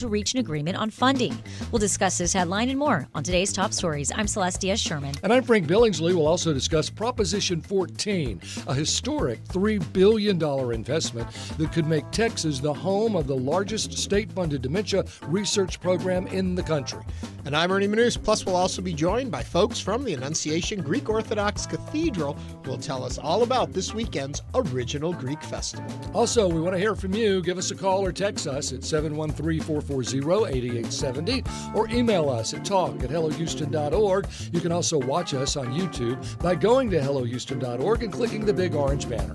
to reach an agreement on funding. We'll discuss this headline and more on today's Top Stories. I'm Celeste Diaz-Sherman. And I'm Frank Billingsley. We'll also discuss Proposition 14, a historic $3 billion investment that could make Texas the home of the largest state-funded dementia research program in the country. And I'm Ernie Manous. Plus, we'll also be joined by folks from the Annunciation Greek Orthodox Cathedral who will tell us all about this weekend's original Greek festival. Also, we want to hear from you. Give us a call or text us at 713-440-8870 or email us at talk@hellohouston.org. You can also watch us on YouTube by going to hellohouston.org and clicking the big orange banner.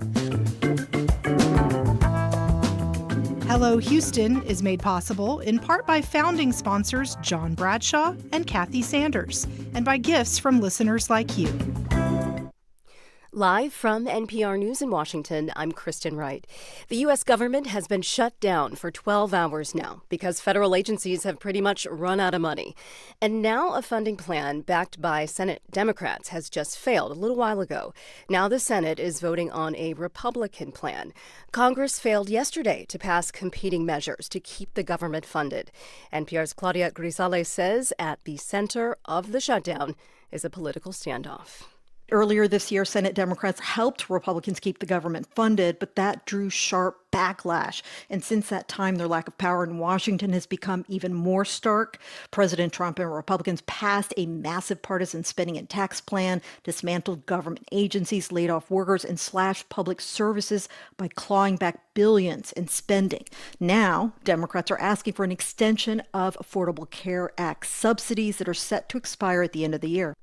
Hello Houston is made possible in part by founding sponsors John Bradshaw and Kathy Sanders, and by gifts from listeners like you. Live from NPR News in Washington, I'm Kristen Wright. The U.S. government has been shut down for 12 hours now because federal agencies have pretty much run out of money. And now a funding plan backed by Senate Democrats has just failed a little while ago. Now the Senate is voting on a Republican plan. Congress failed yesterday to pass competing measures to keep the government funded. NPR's Claudia Grisales says at the center of the shutdown is a political standoff. Earlier this year, Senate Democrats helped Republicans keep the government funded, but that drew sharp backlash. And since that time, their lack of power in Washington has become even more stark. President Trump and Republicans passed a massive partisan spending and tax plan, dismantled government agencies, laid off workers, and slashed public services by clawing back billions in spending. Now, Democrats are asking for an extension of Affordable Care Act subsidies that are set to expire at the end of the year.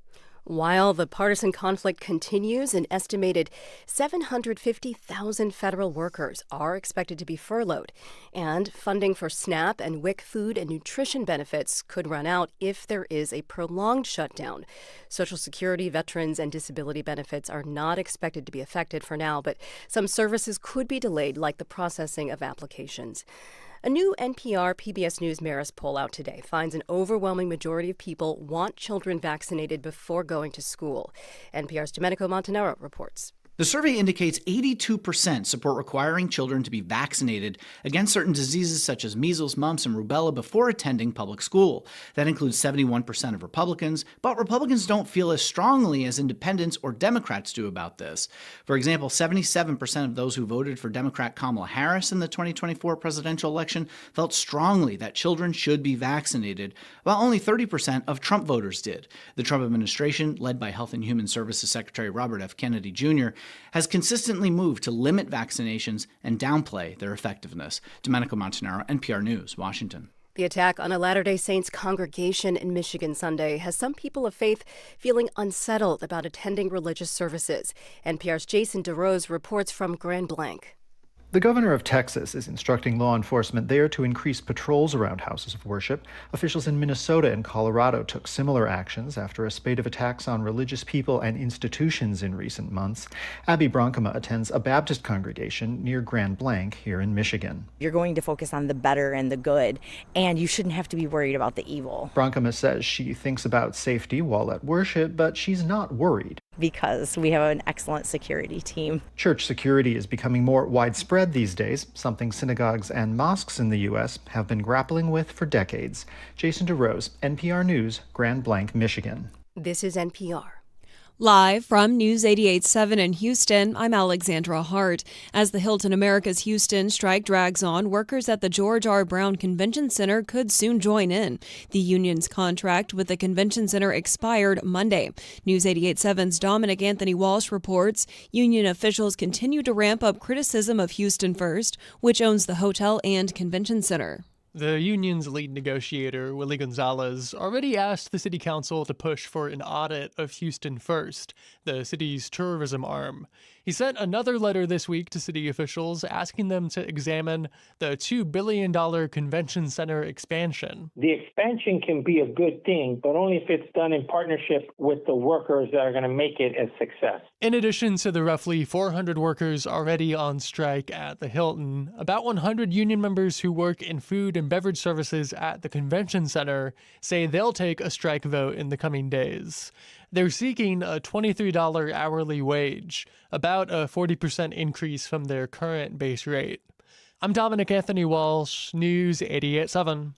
While the partisan conflict continues, an estimated 750,000 federal workers are expected to be furloughed, and funding for SNAP and WIC food and nutrition benefits could run out if there is a prolonged shutdown. Social Security, veterans, and disability benefits are not expected to be affected for now, but some services could be delayed, like the processing of applications. A new NPR PBS News Marist poll out today finds an overwhelming majority of people want children vaccinated before going to school. NPR's Domenico Montanaro reports. The survey indicates 82% support requiring children to be vaccinated against certain diseases such as measles, mumps, and rubella before attending public school. That includes 71% of Republicans, but Republicans don't feel as strongly as independents or Democrats do about this. For example, 77% of those who voted for Democrat Kamala Harris in the 2024 presidential election felt strongly that children should be vaccinated, while only 30% of Trump voters did. The Trump administration, led by Health and Human Services Secretary Robert F. Kennedy Jr., has consistently moved to limit vaccinations and downplay their effectiveness. Domenico Montanaro, NPR News, Washington. The attack on a Latter-day Saints congregation in Michigan Sunday has some people of faith feeling unsettled about attending religious services. NPR's Jason DeRose reports from Grand Blanc. The governor of Texas is instructing law enforcement there to increase patrols around houses of worship. Officials in Minnesota and Colorado took similar actions after a spate of attacks on religious people and institutions in recent months. Abby Bronkema attends a Baptist congregation near Grand Blanc here in Michigan. You're going to focus on the better and the good, and you shouldn't have to be worried about the evil. Bronkema says she thinks about safety while at worship, but she's not worried. Because we have an excellent security team. Church security is becoming more widespread these days, something synagogues and mosques in the U.S. have been grappling with for decades. Jason DeRose, NPR News, Grand Blanc, Michigan. This is NPR. Live from News 88.7 in Houston, I'm Alexandra Hart. As the Hilton Americas Houston strike drags on, workers at the George R. Brown Convention Center could soon join in. The union's contract with the convention center expired Monday. News 88.7's Dominic Anthony Walsh reports union officials continue to ramp up criticism of Houston First, which owns the hotel and convention center. The union's lead negotiator, Willie Gonzalez, already asked the city council to push for an audit of Houston First, the city's tourism arm. He sent another letter this week to city officials asking them to examine the $2 billion convention center expansion. The expansion can be a good thing, but only if it's done in partnership with the workers that are going to make it a success. In addition to the roughly 400 workers already on strike at the Hilton, about 100 union members who work in food and beverage services at the convention center say they'll take a strike vote in the coming days. They're seeking a $23 hourly wage, about a 40% increase from their current base rate. I'm Dominic Anthony Walsh, News 88.7.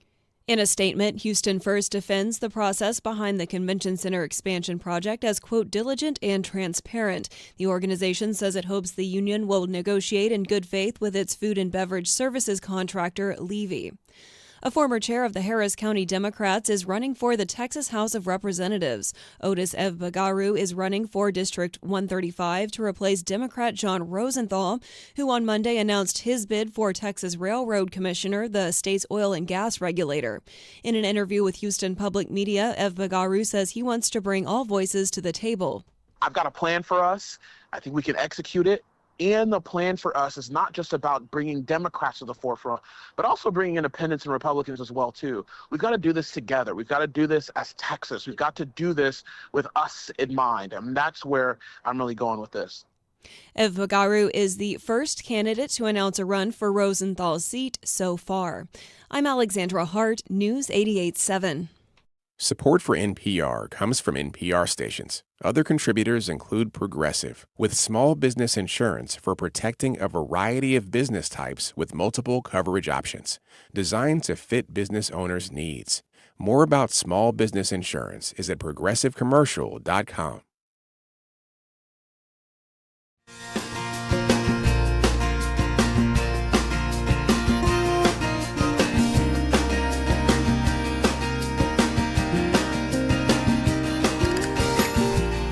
In a statement, Houston First defends the process behind the convention center expansion project as, quote, diligent and transparent. The organization says it hopes the union will negotiate in good faith with its food and beverage services contractor, Levy. A former chair of the Harris County Democrats is running for the Texas House of Representatives. Otis Evbagaru is running for District 135 to replace Democrat John Rosenthal, who on Monday announced his bid for Texas Railroad Commissioner, the state's oil and gas regulator. In an interview with Houston Public Media, Evbagaru says he wants to bring all voices to the table. I've got a plan for us. I think we can execute it. And the plan for us is not just about bringing Democrats to the forefront, but also bringing independents and Republicans as well, too. We've got to do this together. We've got to do this as Texas. We've got to do this with us in mind. And that's where I'm really going with this. Evbagaru is the first candidate to announce a run for Rosenthal's seat so far. I'm Alexandra Hart, News 88.7. Support for NPR comes from NPR stations. Other contributors include Progressive, with small business insurance for protecting a variety of business types with multiple coverage options, designed to fit business owners' needs. More about small business insurance is at progressivecommercial.com.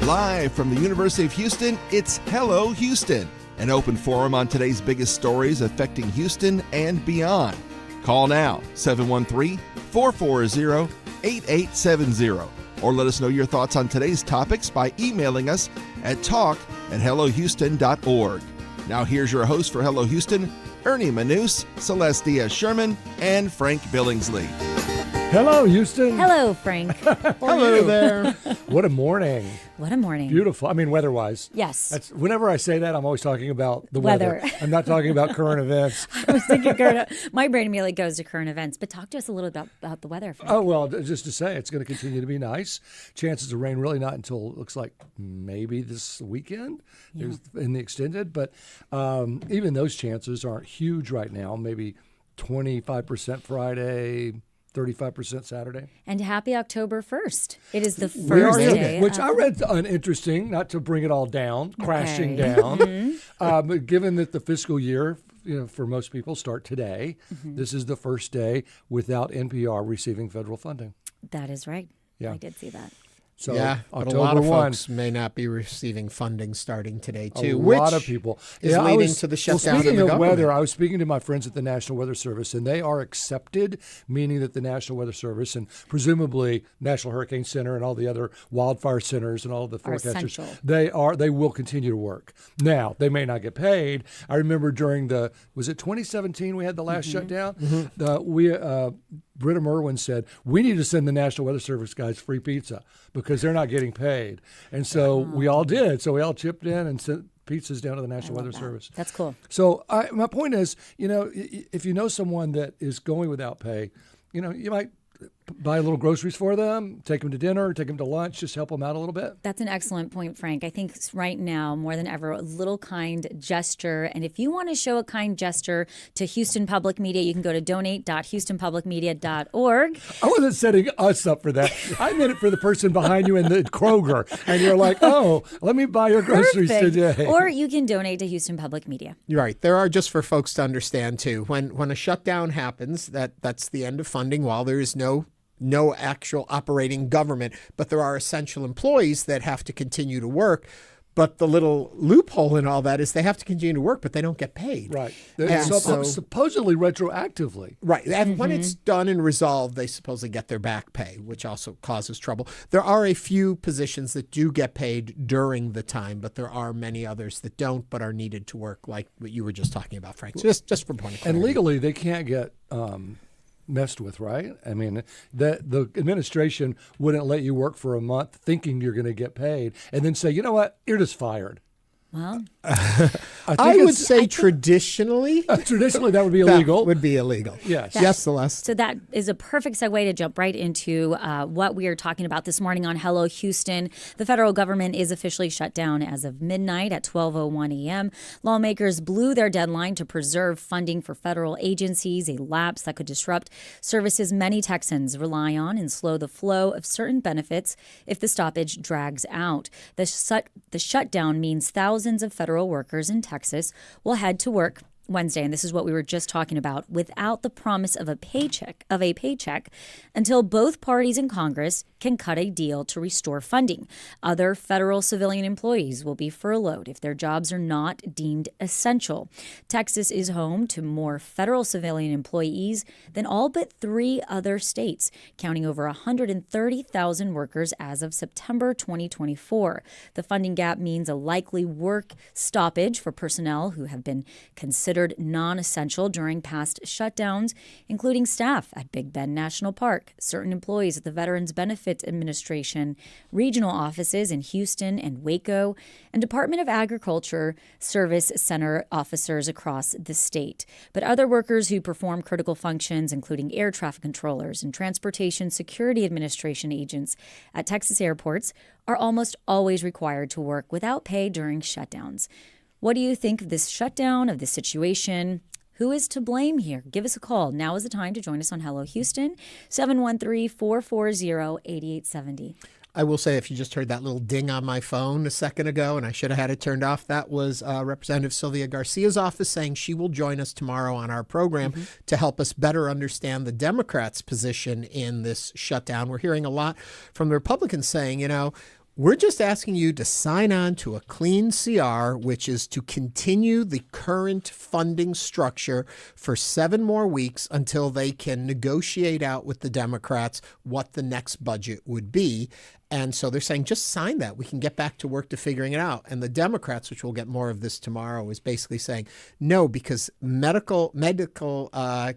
Live from the University of Houston, it's Hello Houston, an open forum on today's biggest stories affecting Houston and beyond. Call now, 713-440-8870, or let us know your thoughts on today's topics by emailing us at talk@hellohouston.org. Now here's your host for Hello Houston, Ernie Manous, Celeste Diaz-Sherman, and Frank Billingsley. Hello, Houston. Hello, Frank. Hello there. What a morning. What a morning. Beautiful. I mean, weather-wise. Yes. Whenever I say that, I'm always talking about the weather. I'm not talking about current events. I was thinking my brain immediately goes to current events, but talk to us a little about the weather, Frank. Oh, well, just to say, it's going to continue to be nice. Chances of rain really not until it looks like maybe this weekend in the extended. But even those chances aren't huge right now. Maybe 25% Friday, 35% Saturday. And happy October 1st. It is the first day. Which I read an interesting, not to bring it all down, crashing down. But given that the fiscal year, for most people start today, this is the first day without NPR receiving federal funding. That is right. Yeah. I did see that. So yeah, but a lot of folks may not be receiving funding starting today, too. A lot of people. Is leading to the shutdown of the government. Weather, I was speaking to my friends at the National Weather Service, and they are accepted, meaning that the National Weather Service and presumably National Hurricane Center and all the other wildfire centers and all of the forecasters, they will continue to work. Now, they may not get paid. I remember during was it 2017 we had the last shutdown? Britta Merwin said, we need to send the National Weather Service guys free pizza because they're not getting paid. And so we all did. So we all chipped in and sent pizzas down to the National Weather Service. That's cool. So my point is, if you know someone that is going without pay, you might buy a little groceries for them, take them to dinner, take them to lunch, just help them out a little bit. That's an excellent point, Frank. I think right now, more than ever, a little kind gesture. And if you want to show a kind gesture to Houston Public Media, you can go to donate.houstonpublicmedia.org. I wasn't setting us up for that. I meant it for the person behind you in the Kroger. And you're like, oh, let me buy your groceries today. Or you can donate to Houston Public Media. You're right. There are, just for folks to understand, too, when a shutdown happens, that's the end of funding while there is no actual operating government, but there are essential employees that have to continue to work. But the little loophole in all that is they have to continue to work, but they don't get paid. Right. Supposedly retroactively. Right. And when it's done and resolved, they supposedly get their back pay, which also causes trouble. There are a few positions that do get paid during the time, but there are many others that don't, but are needed to work, like what you were just talking about, Frank. So just for point of clarity. And legally, they can't get messed with, right? I mean, the administration wouldn't let you work for a month thinking you're going to get paid and then say, you know what, you're just fired. Well, I would say traditionally that would be illegal. That would be illegal. Yes. Yes, Celeste. So that is a perfect segue to jump right into what we are talking about this morning on Hello Houston. The federal government is officially shut down as of midnight at 12:01 a.m. Lawmakers blew their deadline to preserve funding for federal agencies, a lapse that could disrupt services many Texans rely on and slow the flow of certain benefits if the stoppage drags out. The shutdown means thousands of federal workers in Texas will head to work Wednesday, and this is what we were just talking about, without the promise of a paycheck until both parties in Congress can cut a deal to restore funding. Other federal civilian employees will be furloughed if their jobs are not deemed essential. Texas is home to more federal civilian employees than all but 3 other states, counting over 130,000 workers as of September 2024. The funding gap means a likely work stoppage for personnel who have been considered non-essential during past shutdowns, including staff at Big Bend National Park, certain employees at the Veterans Benefits Administration, regional offices in Houston and Waco, and Department of Agriculture Service Center officers across the state. But other workers who perform critical functions, including air traffic controllers and Transportation Security Administration agents at Texas airports, are almost always required to work without pay during shutdowns. What do you think of this shutdown, of this situation? Who is to blame here? Give us a call. Now is the time to join us on Hello Houston, 713-440-8870. I will say, if you just heard that little ding on my phone a second ago, and I should have had it turned off, that was Representative Sylvia Garcia's office saying she will join us tomorrow on our program to help us better understand the Democrats' position in this shutdown. We're hearing a lot from the Republicans saying, we're just asking you to sign on to a clean CR, which is to continue the current funding structure for 7 more weeks until they can negotiate out with the Democrats what the next budget would be. And so they're saying, just sign that. We can get back to work to figuring it out. And the Democrats, which we'll get more of this tomorrow, is basically saying, no, because medical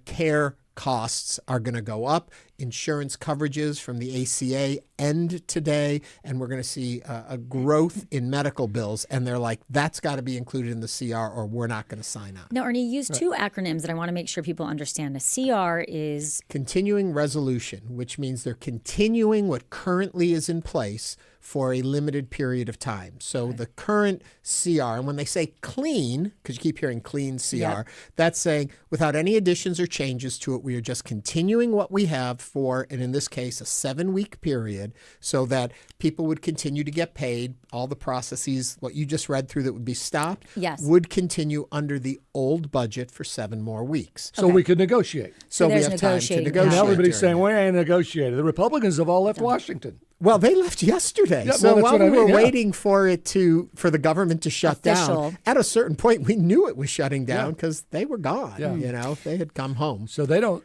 care costs are going to go up. Insurance coverages from the ACA end today, and we're going to see a growth in medical bills. And they're like, that's got to be included in the CR or we're not going to sign on. Now, Ernie, you used 2 acronyms that I want to make sure people understand. A CR is continuing resolution, which means they're continuing what currently is in place for a limited period of time. So the current CR, and when they say clean, because you keep hearing clean CR, that's saying without any additions or changes to it, we are just continuing what we have for, and in this case, a 7-week period, so that people would continue to get paid. All the processes, what you just read through that would be stopped, would continue under the old budget for 7 more weeks. So we could negotiate. So we have time to negotiate. Now everybody's saying, we ain't negotiated. The Republicans have all left Washington. Well, they left yesterday. Yeah, so while we were waiting for the government to shut down, at a certain point, we knew it was shutting down because they were gone. Yeah. They had come home. So they don't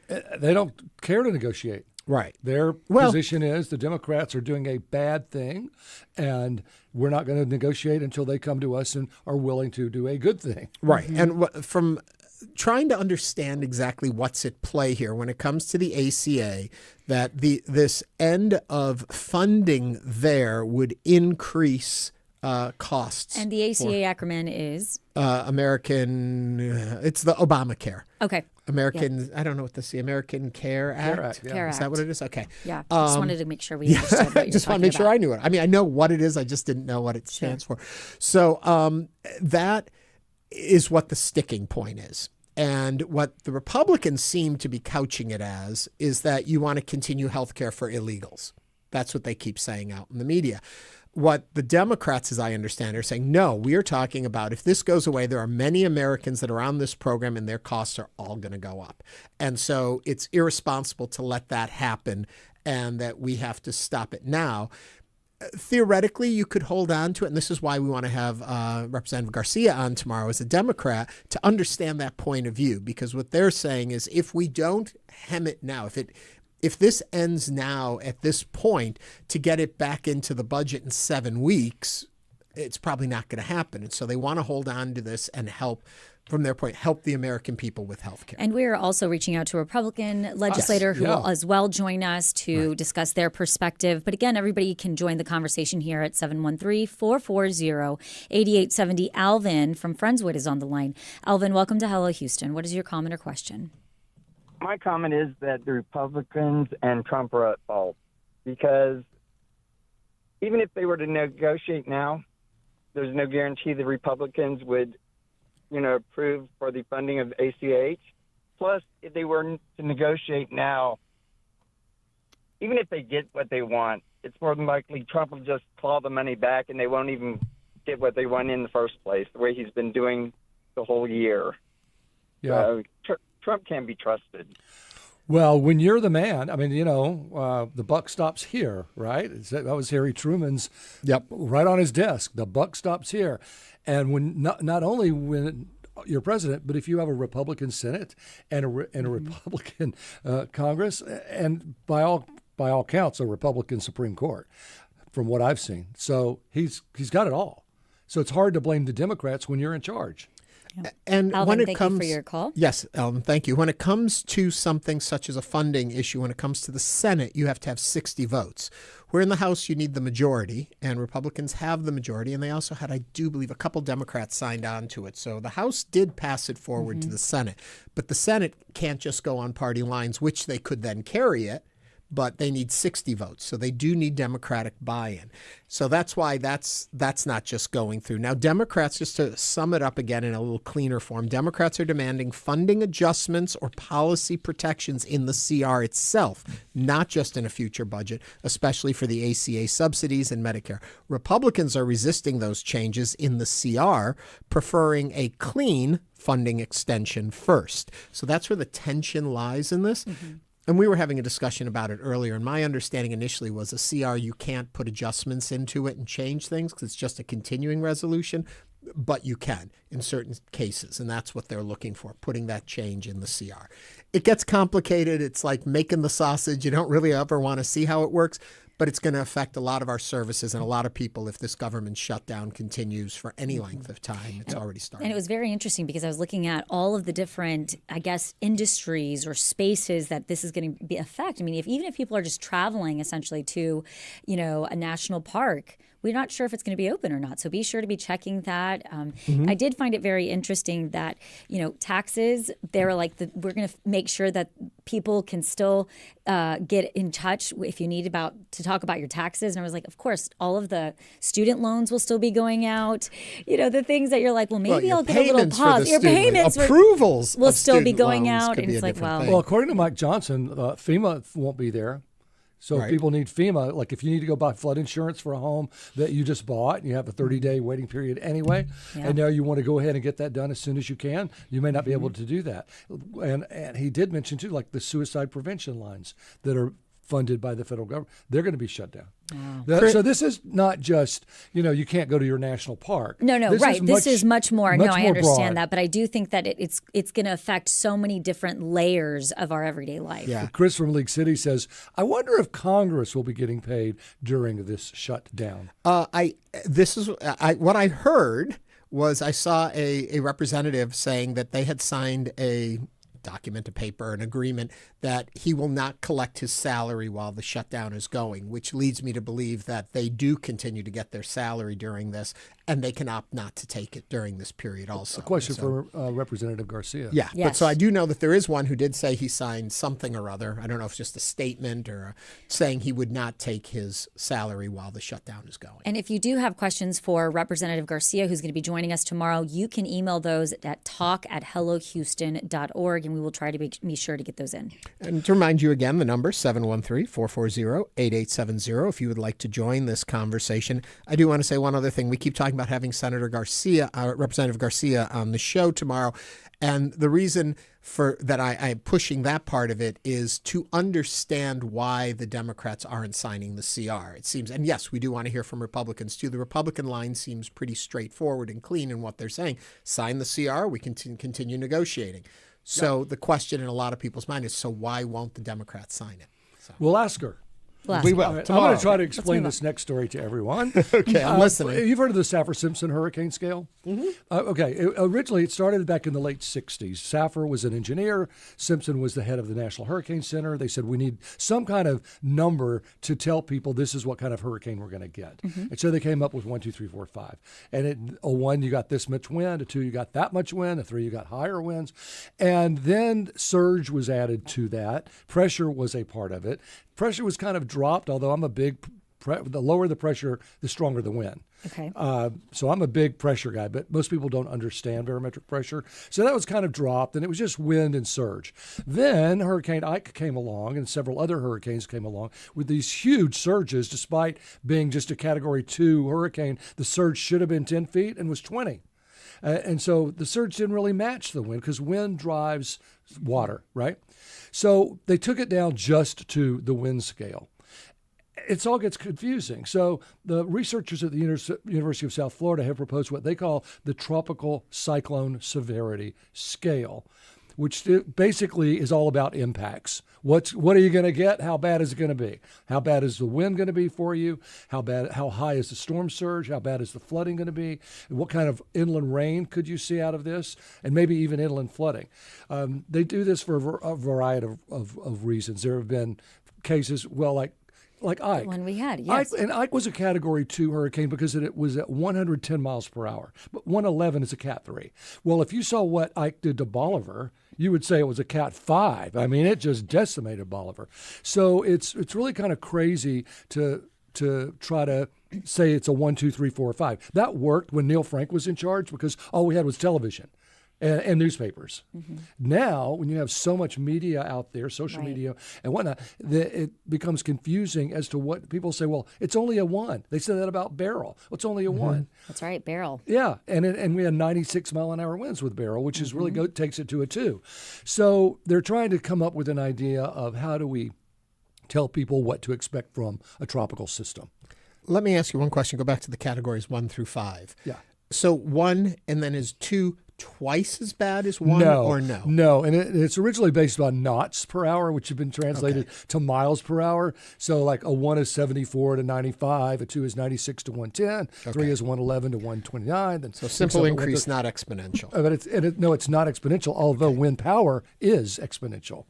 care to negotiate. Right. Their position is the Democrats are doing a bad thing, and we're not going to negotiate until they come to us and are willing to do a good thing. Right. And from trying to understand exactly what's at play here when it comes to the ACA, that this end of funding there would increase costs. And the ACA acronym is? It's the Obamacare. Okay. I don't know what the American Care Act. Care Act. Is that what it is? Okay. Yeah. I just wanted to make sure we understood what you're just want to make sure I knew it. I mean, I know what it is. I just didn't know what it stands for. So that is what the sticking point is. And what the Republicans seem to be couching it as is that you want to continue health care for illegals. That's what they keep saying out in the media. What the Democrats, as I understand, are saying, no, we are talking about if this goes away, there are many Americans that are on this program and their costs are all going to go up. And so it's irresponsible to let that happen and that we have to stop it now. Theoretically, you could hold on to it, and this is why we want to have Representative Garcia on tomorrow as a Democrat to understand that point of view, because what they're saying is if we don't hem it now, if this ends now at this point, to get it back into the budget in 7 weeks, it's probably not going to happen. And so they want to hold on to this and help from their point, help the American people with health care. And we're also reaching out to a Republican legislator who will as well join us to discuss their perspective. But again, everybody can join the conversation here at 713-440-8870. Alvin from Friendswood is on the line. Alvin, welcome to Hello Houston. What is your comment or question? My comment is that the Republicans and Trump are at fault, because even if they were to negotiate now, there's no guarantee the Republicans would, approve for the funding of ACH. Plus, if they were to negotiate now, even if they get what they want, it's more than likely Trump will just claw the money back and they won't even get what they want in the first place, the way he's been doing the whole year. Yeah. Trump can't be trusted. Well, when you're the man, I mean, the buck stops here, right? That was Harry Truman's right on his desk. The buck stops here. And when not only when you're president, but if you have a Republican Senate and a Republican Congress, and by all counts, a Republican Supreme Court, from what I've seen. So he's got it all. So it's hard to blame the Democrats when you're in charge. And Alvin, when it thank comes, you for your call. Yes, Alvin, thank you. When it comes to something such as a funding issue, when it comes to the Senate, you have to have 60 votes. Where in the House, you need the majority, and Republicans have the majority, and they also had, I do believe, a couple Democrats signed on to it. So the House did pass it forward to the Senate, but the Senate can't just go on party lines, which they could then carry it, but they need 60 votes. So they do need Democratic buy-in. So that's why that's not just going through. Now, Democrats, just to sum it up again in a little cleaner form, Democrats are demanding funding adjustments or policy protections in the CR itself, not just in a future budget, especially for the ACA subsidies and Medicare. Republicans are resisting those changes in the CR, preferring a clean funding extension first. So that's where the tension lies in this. And we were having a discussion about it earlier, and my understanding initially was a CR, you can't put adjustments into it and change things because it's just a continuing resolution, but you can in certain cases, and that's what they're looking for, putting that change in the CR. It gets complicated. It's like making the sausage. You don't really ever want to see how it works, but it's going to affect a lot of our services and a lot of people if this government shutdown continues for any length of time. It's already started. And it was very interesting because I was looking at all of the different, industries or spaces that this is going to affect. I mean, even if people are just traveling essentially to, a national park, we're not sure if it's going to be open or not. So be sure to be checking that. I did find it very interesting that, taxes, they were like, we're going to make sure that people can still get in touch if you need to talk about your taxes. And I was like, of course, all of the student loans will still be going out. The things that you're like, well, maybe I'll get a little pause. Your payments approvals will still be going out. And it's like, well, according to Mike Johnson, FEMA won't be there. So if people need FEMA, like if you need to go buy flood insurance for a home that you just bought and you have a 30-day waiting period anyway, and now you want to go ahead and get that done as soon as you can, you may not be able to do that. And he did mention, too, like the suicide prevention lines that are funded by the federal government, they're going to be shut down. Wow. So this is not just, you can't go to your national park. No, this is much more. No, I understand broad. that. But I do think that it's going to affect so many different layers of our everyday life. Yeah. Chris from League City says, I wonder if Congress will be getting paid during this shutdown. What I heard was I saw a representative saying that they had signed a document, a paper, an agreement that he will not collect his salary while the shutdown is going, which leads me to believe that they do continue to get their salary during this, and they can opt not to take it during this period also. A question for Representative Garcia. Yeah, yes. But so I do know that there is one who did say he signed something or other. I don't know if it's just a statement or saying he would not take his salary while the shutdown is going. And if you do have questions for Representative Garcia, who's going to be joining us tomorrow, you can email those at talk@hellohouston.org, and we will try to be sure to get those in. And to remind you again, the number 713-440-8870 if you would like to join this conversation. I do want to say one other thing. We keep talking about having Senator Garcia, Representative Garcia on the show tomorrow. And the reason for that I'm pushing that part of it is to understand why the Democrats aren't signing the CR. It seems, and yes, we do want to hear from Republicans too. The Republican line seems pretty straightforward and clean in what they're saying. Sign the CR, we can continue negotiating. So the question in a lot of people's mind is, so why won't the Democrats sign it? So. We'll ask her. We will. All right, I'm Tomorrow. going to try to explain this next story to everyone. Okay, I'm listening. You've heard of the Saffir-Simpson hurricane scale? Mm-hmm. Originally, it started back in the late 60s. Saffir was an engineer. Simpson was the head of the National Hurricane Center. They said, we need some kind of number to tell people this is what kind of hurricane we're going to get. Mm-hmm. And so they came up with 1, 2, 3, 4, 5. And a 1, you got this much wind. A 2, you got that much wind. A 3, you got higher winds. And then surge was added to that. Pressure was a part of it. Pressure was kind of dropped, although I'm a big, the lower the pressure, the stronger the wind. Okay. So I'm a big pressure guy, but most people don't understand barometric pressure. So that was kind of dropped, and it was just wind and surge. Then Hurricane Ike came along, and several other hurricanes came along with these huge surges. Despite being just a Category 2 hurricane, the surge should have been 10 feet and was 20. And so the surge didn't really match the wind because wind drives water, right? So they took it down just to the wind scale. It all gets confusing. So the researchers at the University of South Florida have proposed what they call the Tropical Cyclone Severity Scale, which basically is all about impacts. What are you going to get? How bad is it going to be? How bad is the wind going to be for you? How high is the storm surge? How bad is the flooding going to be? And what kind of inland rain could you see out of this? And maybe even inland flooding. They do this for a variety of reasons. There have been cases, like Ike. The one we had, yes. Ike was a Category 2 hurricane because it was at 110 miles per hour. But 111 is a Cat 3. Well, if you saw what Ike did to Bolivar, you would say it was a Cat 5. I mean, it just decimated Bolivar. So it's really kind of crazy to try to say it's a 1, 2, 3, 4, 5. That worked when Neil Frank was in charge because all we had was television and newspapers. Mm-hmm. Now, when you have so much media out there, social media and whatnot, it becomes confusing as to what people say, well, it's only a 1. They said that about Beryl. Well, it's only a 1. That's right, Beryl. Yeah, and we had 96 mile an hour winds with Beryl, which is really takes it to a 2. So they're trying to come up with an idea of how do we tell people what to expect from a tropical system. Let me ask you one question. Go back to the categories 1 through 5. Yeah. So 1 and then is 2 twice as bad as 1 or no? No, and it's originally based on knots per hour, which have been translated to miles per hour. So like a 1 is 74 to 95, a 2 is 96 to 110, 3 is 111 to 129. Then so simple increase, not exponential. But it's not exponential, although wind power is exponential.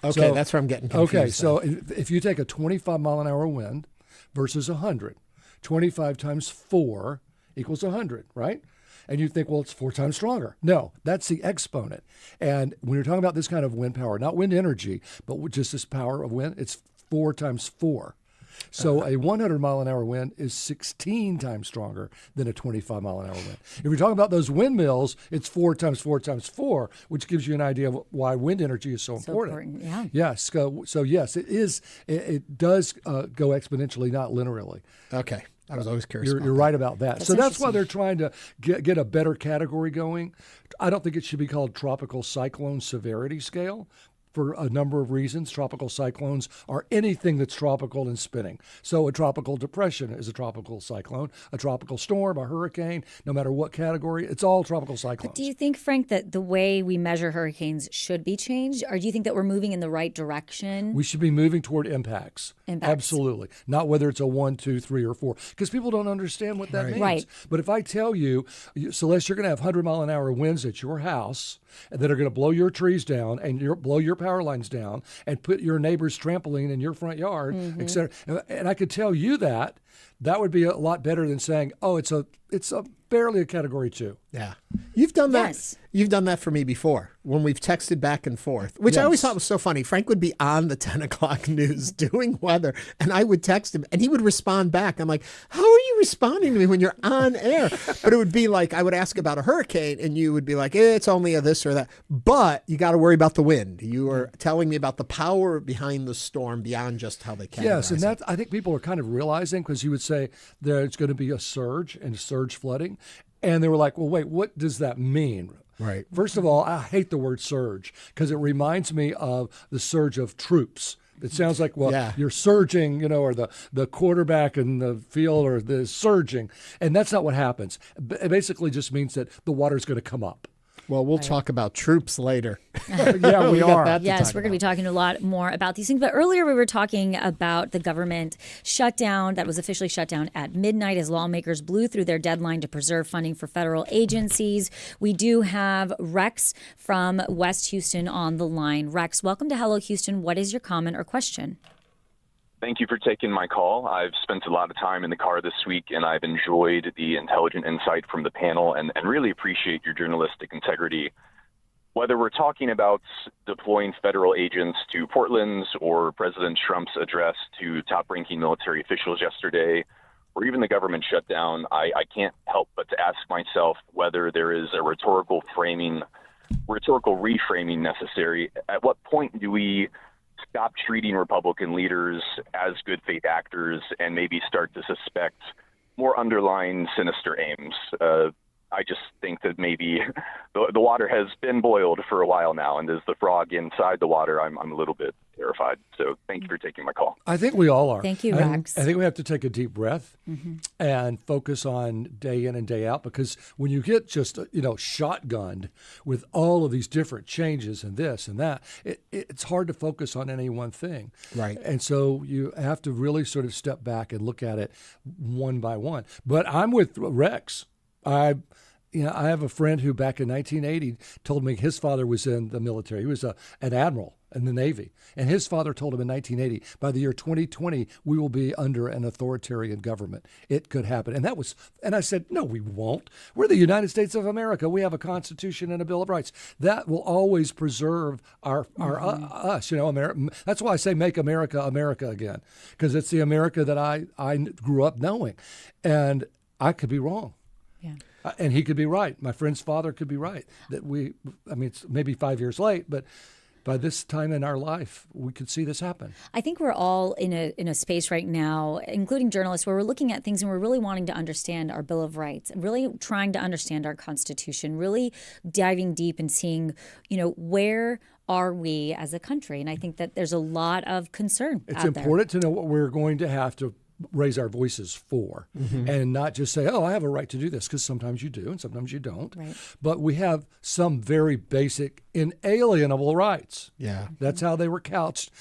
Okay, so, that's where I'm getting confused. Okay, so if you take a 25 mile an hour wind versus 100, 25 times 4 equals 100, right? And you think, well, it's 4 times stronger. No, that's the exponent. And when you're talking about this kind of wind power, not wind energy, but just this power of wind, it's 4 times 4. So a 100 mile an hour wind is 16 times stronger than a 25 mile an hour wind. If you're talking about those windmills, it's 4 times 4 times 4, which gives you an idea of why wind energy is so important. Yeah. Yes. So yes, it is. It does go exponentially, not linearly. Okay. I was always curious. You're right about that. So that's why they're trying to get a better category going. I don't think it should be called Tropical Cyclone Severity Scale for a number of reasons. Tropical cyclones are anything that's tropical and spinning. So a tropical depression is a tropical cyclone, a tropical storm, a hurricane, no matter what category, it's all tropical cyclones. But do you think, Frank, that the way we measure hurricanes should be changed? Or do you think that we're moving in the right direction? We should be moving toward impacts. Absolutely. Not whether it's a 1, 2, 3, or 4, because people don't understand what that means. Right. But if I tell you, Celeste, you're going to have 100 mile an hour winds at your house that are going to blow your trees down and blow your power lines down and put your neighbor's trampoline in your front yard, et cetera. And I could tell you that would be a lot better than saying, oh, it's barely a Category 2. Yeah. You've done that. Yes. You've done that for me before when we've texted back and forth, which I always thought was so funny. Frank would be on the 10 o'clock news doing weather, and I would text him, and he would respond back. I'm like, how are you responding to me when you're on air? But it would be like, I would ask about a hurricane, and you would be like, it's only a this or that. But you got to worry about the wind. You are telling me about the power behind the storm beyond just how they categorize Yes, and that I think people are kind of realizing, because you would say there's going to be a surge and surge flooding. And they were like, well, wait, what does that mean? Right. First of all, I hate the word surge because it reminds me of the surge of troops. It sounds like, you're surging, or the quarterback in the field or the surging. And that's not what happens. It basically just means that the water's going to come up. Well, we'll talk about troops later. Yeah, we are. Yes, we're going to be talking a lot more about these things. But earlier we were talking about the government shutdown that was officially shut down at midnight as lawmakers blew through their deadline to preserve funding for federal agencies. We do have Rex from West Houston on the line. Rex, welcome to Hello Houston. What is your comment or question? Thank you for taking my call. I've spent a lot of time in the car this week, and I've enjoyed the intelligent insight from the panel and really appreciate your journalistic integrity. Whether we're talking about deploying federal agents to Portland's or President Trump's address to top-ranking military officials yesterday, or even the government shutdown, I can't help but to ask myself whether there is a rhetorical reframing necessary. At what point do we stop treating Republican leaders as good faith actors and maybe start to suspect more underlying sinister aims? I just think that maybe the water has been boiled for a while now, and as the frog inside the water, I'm a little bit terrified. So thank you for taking my call. I think we all are. Thank you, Rex. I think we have to take a deep breath and focus on day in and day out, because when you get just, shotgunned with all of these different changes and this and that, it's hard to focus on any one thing. Right. And so you have to really sort of step back and look at it one by one. But I'm with Rex. I have a friend who back in 1980 told me his father was in the military. He was an admiral in the Navy. And his father told him in 1980, by the year 2020, we will be under an authoritarian government. It could happen. And I said, no, we won't. We're the United States of America. We have a Constitution and a Bill of Rights. That will always preserve our us. That's why I say make America America again, because it's the America that I grew up knowing. And I could be wrong. Yeah. And he could be right. My friend's father could be right. It's maybe 5 years late, but by this time in our life, we could see this happen. I think we're all in a space right now, including journalists, where we're looking at things and we're really wanting to understand our Bill of Rights, really trying to understand our Constitution, really diving deep and seeing, where are we as a country? And I think that there's a lot of concern It's out there. important to know what we're going to have to raise our voices for, and not just say, I have a right to do this, because sometimes you do and sometimes you don't. Right. But we have some very basic inalienable rights. Yeah. That's how they were couched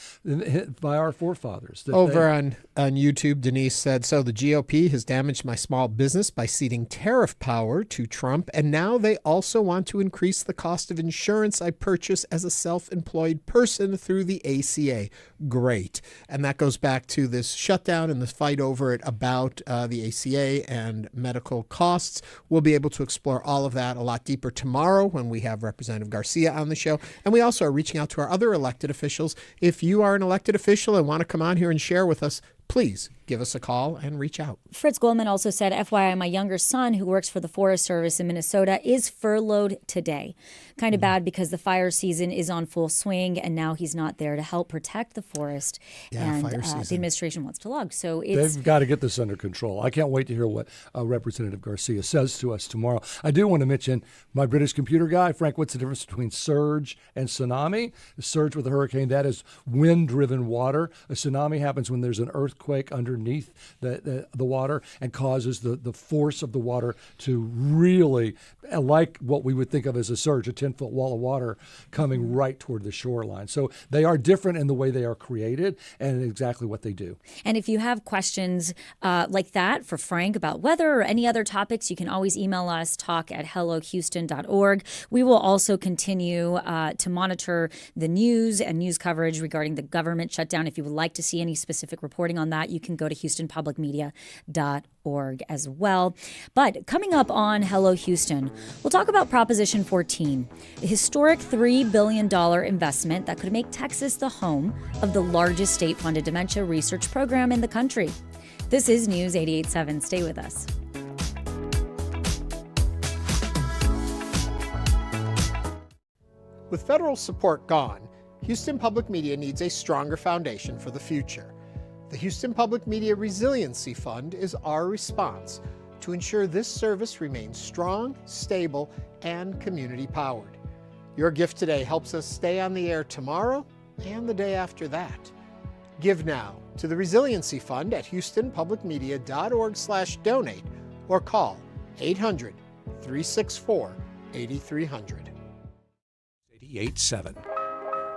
by our forefathers. Over on YouTube, Denise said, so the GOP has damaged my small business by ceding tariff power to Trump, and now they also want to increase the cost of insurance I purchase as a self-employed person through the ACA. Great. And that goes back to this shutdown and this fight over it about the ACA and medical costs. We'll be able to explore all of that a lot deeper tomorrow when we have Representative Garcia on the show. And we also are reaching out to our other elected officials. If you are an elected official and want to come on here and share with us, please give us a call and reach out. Fritz Goldman also said, FYI, my younger son, who works for the Forest Service in Minnesota, is furloughed today. Kind of bad because the fire season is on full swing, and now he's not there to help protect the forest. And fire season. The administration wants to log. So they've got to get this under control. I can't wait to hear what Representative Garcia says to us tomorrow. I do want to mention my British computer guy. Frank, what's the difference between surge and tsunami? The surge with a hurricane, that is wind-driven water. A tsunami happens when there's an earthquake underneath the water and causes the force of the water to really, like what we would think of as a surge, a 10-foot wall of water coming right toward the shoreline. So they are different in the way they are created and exactly what they do. And if you have questions like that for Frank about weather or any other topics, you can always email us, talk@hellohouston.org. We will also continue to monitor the news and news coverage regarding the government shutdown. If you would like to see any specific reporting on that, you can go to HoustonPublicMedia.org as well. But coming up on Hello Houston, we'll talk about Proposition 14, the historic $3 billion investment that could make Texas the home of the largest state-funded dementia research program in the country. This is News 88.7. Stay with us. With federal support gone, Houston Public Media needs a stronger foundation for the future. The Houston Public Media Resiliency Fund is our response to ensure this service remains strong, stable, and community-powered. Your gift today helps us stay on the air tomorrow and the day after that. Give now to the Resiliency Fund at houstonpublicmedia.org/donate or call 800-364-8300. 98.7.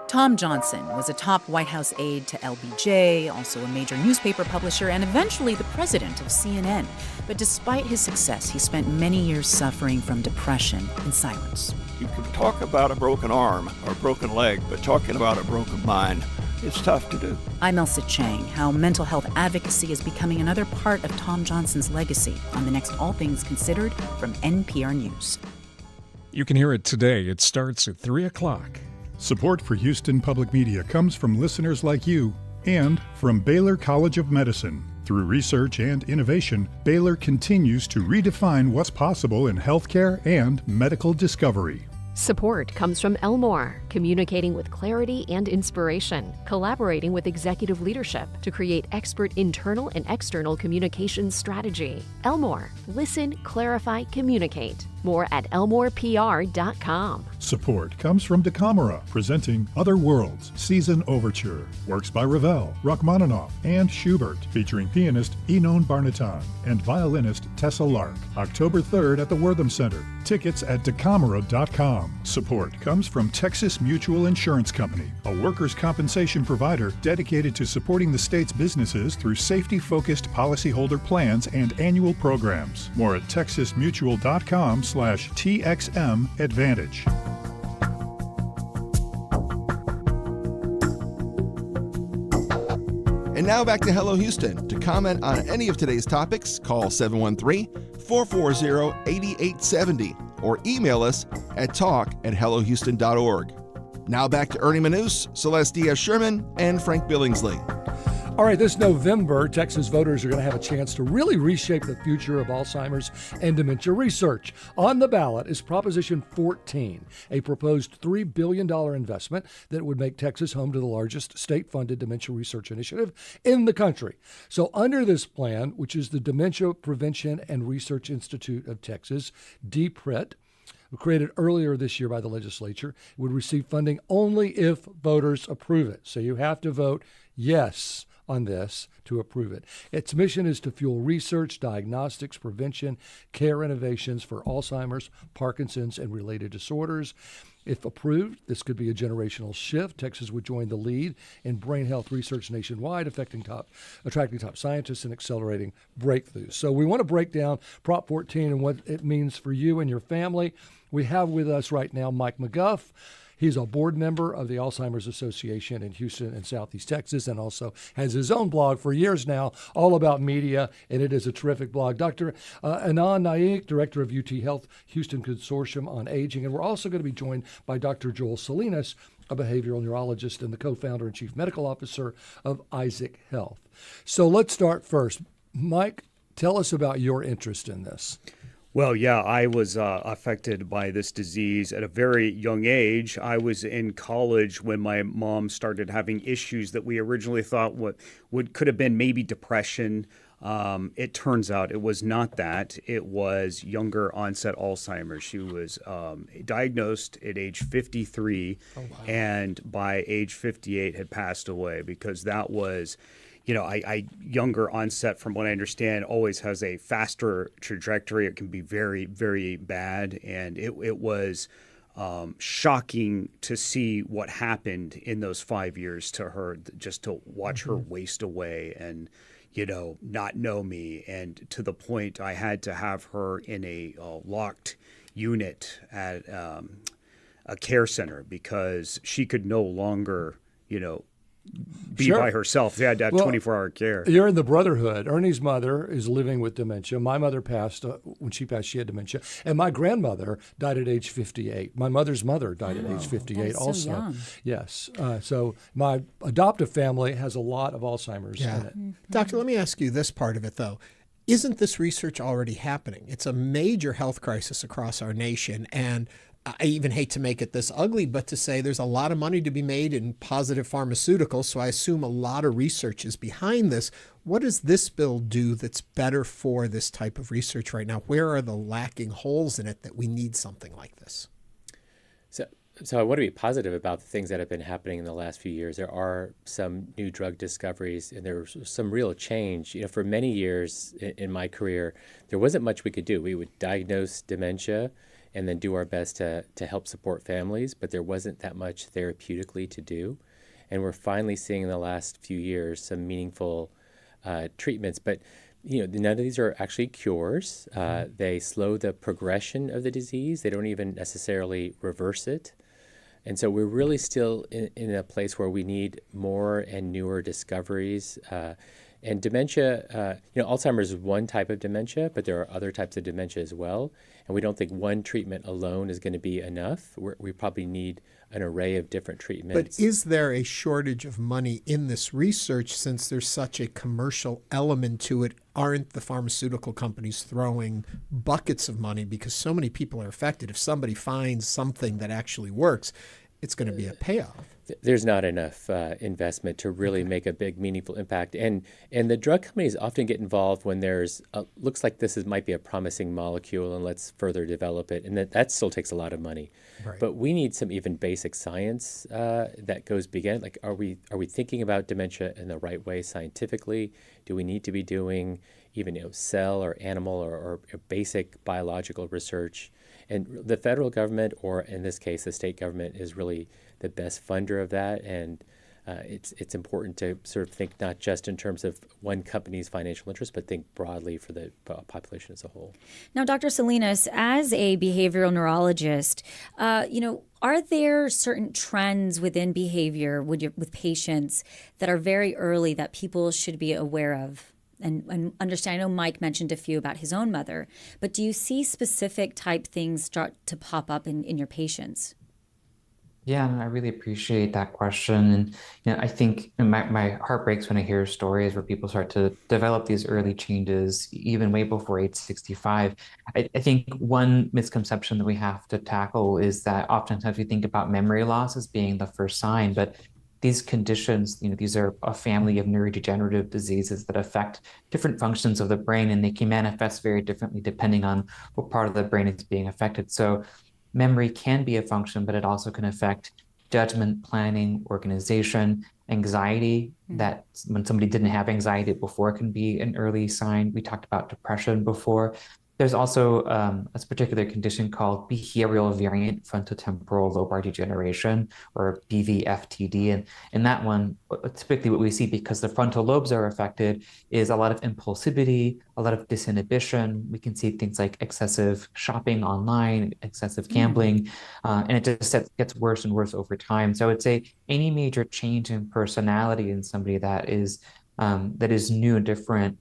Tom Johnson was a top White House aide to LBJ, also a major newspaper publisher, and eventually the president of CNN. But despite his success, he spent many years suffering from depression in silence. You can talk about a broken arm or a broken leg, but talking about a broken mind, it's tough to do. I'm Elsa Chang, how mental health advocacy is becoming another part of Tom Johnson's legacy on the next All Things Considered from NPR News. You can hear it today. It starts at 3 o'clock. Support for Houston Public Media comes from listeners like you and from Baylor College of Medicine. Through research and innovation, Baylor continues to redefine what's possible in healthcare and medical discovery. Support comes from Elmore, communicating with clarity and inspiration, collaborating with executive leadership to create expert internal and external communications strategy. Elmore, listen, clarify, communicate. More at elmorepr.com. Support comes from Dekamara, presenting Other Worlds Season Overture. Works by Ravel, Rachmaninoff, and Schubert, featuring pianist Enon Barnatan and violinist Tessa Lark. October 3rd at the Wortham Center. Tickets at dekamara.com. Support comes from Texas Mutual Insurance Company, a workers' compensation provider dedicated to supporting the state's businesses through safety-focused policyholder plans and annual programs. More at texasmutual.com/TXM Advantage. And now back to Hello Houston. To comment on any of today's topics, call 713-440-8870 or email us at talk@hellohouston.org. Now back to Ernie Manous, Celeste Diaz-Sherman, and Frank Billingsley. All right, this November, Texas voters are going to have a chance to really reshape the future of Alzheimer's and dementia research. On the ballot is Proposition 14, a proposed $3 billion investment that would make Texas home to the largest state-funded dementia research initiative in the country. So under this plan, which is the Dementia Prevention and Research Institute of Texas, DPRIT, created earlier this year by the legislature, would receive funding only if voters approve it. So you have to vote yes on this to approve it. Its mission is to fuel research, diagnostics, prevention, care innovations for Alzheimer's, Parkinson's, and related disorders. If approved, this could be a generational shift. Texas would join the lead in brain health research nationwide, attracting top scientists and accelerating breakthroughs. So we want to break down Prop 14 and what it means for you and your family. We have with us right now Mike McGuff. He's a board member of the Alzheimer's Association in Houston and Southeast Texas, and also has his own blog for years now, all about media, and it is a terrific blog. Dr. Aanand Naik, Director of UTHealth Houston Consortium on Aging, and we're also going to be joined by Dr. Joel Salinas, a behavioral neurologist and the co-founder and chief medical officer of Isaac Health. So let's start first. Mike, tell us about your interest in this. Well, yeah, I was affected by this disease at a very young age. I was in college when my mom started having issues that we originally thought could have been maybe depression. It turns out it was not that. It was younger onset Alzheimer's. She was diagnosed at age 53, and by age 58 had passed away because that was... younger onset, from what I understand, always has a faster trajectory. It can be very, very bad. And it was shocking to see what happened in those 5 years to her, just to watch her waste away and, not know me. And to the point I had to have her in a locked unit at a care center because she could no longer, be by herself. They had to have 24-hour care. You're in the brotherhood. Ernie's mother is living with dementia. My mother passed. When she passed, she had dementia. And my grandmother died at age 58. My mother's mother died at age 58 also. So young. Yes. So my adoptive family has a lot of Alzheimer's in it. Mm-hmm. Doctor, let me ask you this part of it, though. Isn't this research already happening? It's a major health crisis across our nation, and I even hate to make it this ugly, but to say there's a lot of money to be made in positive pharmaceuticals, so I assume a lot of research is behind this. What does this bill do that's better for this type of research right now? Where are the lacking holes in it that we need something like this? So I want to be positive about the things that have been happening in the last few years. There are some new drug discoveries, and there's some real change. For many years in my career, there wasn't much we could do. We would diagnose dementia, and then do our best to help support families, but there wasn't that much therapeutically to do. And we're finally seeing in the last few years some meaningful treatments. But none of these are actually cures. They slow the progression of the disease. They don't even necessarily reverse it. And so we're really still in a place where we need more and newer discoveries. And dementia, Alzheimer's is one type of dementia, but there are other types of dementia as well. And we don't think one treatment alone is going to be enough. We probably need an array of different treatments. But is there a shortage of money in this research since there's such a commercial element to it? Aren't the pharmaceutical companies throwing buckets of money because so many people are affected? If somebody finds something that actually works, it's going to be a payoff. There's not enough investment to really make a big, meaningful impact. And the drug companies often get involved when there's looks like might be a promising molecule, and let's further develop it. And that still takes a lot of money. Right. But we need some even basic science that goes beyond. Like, are we thinking about dementia in the right way scientifically? Do we need to be doing even cell or animal or basic biological research? And the federal government, or in this case, the state government, is really the best funder of that. And it's important to sort of think not just in terms of one company's financial interest, but think broadly for the population as a whole. Now, Dr. Salinas, as a behavioral neurologist, are there certain trends within behavior with patients that are very early that people should be aware of? And understand, I know Mike mentioned a few about his own mother, but do you see specific type things start to pop up in your patients? Yeah, and I really appreciate that question. And I think my heart breaks when I hear stories where people start to develop these early changes, even way before age 65. I think one misconception that we have to tackle is that oftentimes we think about memory loss as being the first sign, but these conditions, these are a family of neurodegenerative diseases that affect different functions of the brain, and they can manifest very differently depending on what part of the brain is being affected. So memory can be a function, but it also can affect judgment, planning, organization, anxiety. That when somebody didn't have anxiety before can be an early sign. We talked about depression before. There's also a particular condition called behavioral variant frontotemporal lobar degeneration, or BVFTD. And in that one, typically what we see, because the frontal lobes are affected, is a lot of impulsivity, a lot of disinhibition. We can see things like excessive shopping online, excessive gambling, and it just gets worse and worse over time. So I would say any major change in personality in somebody that is new and different,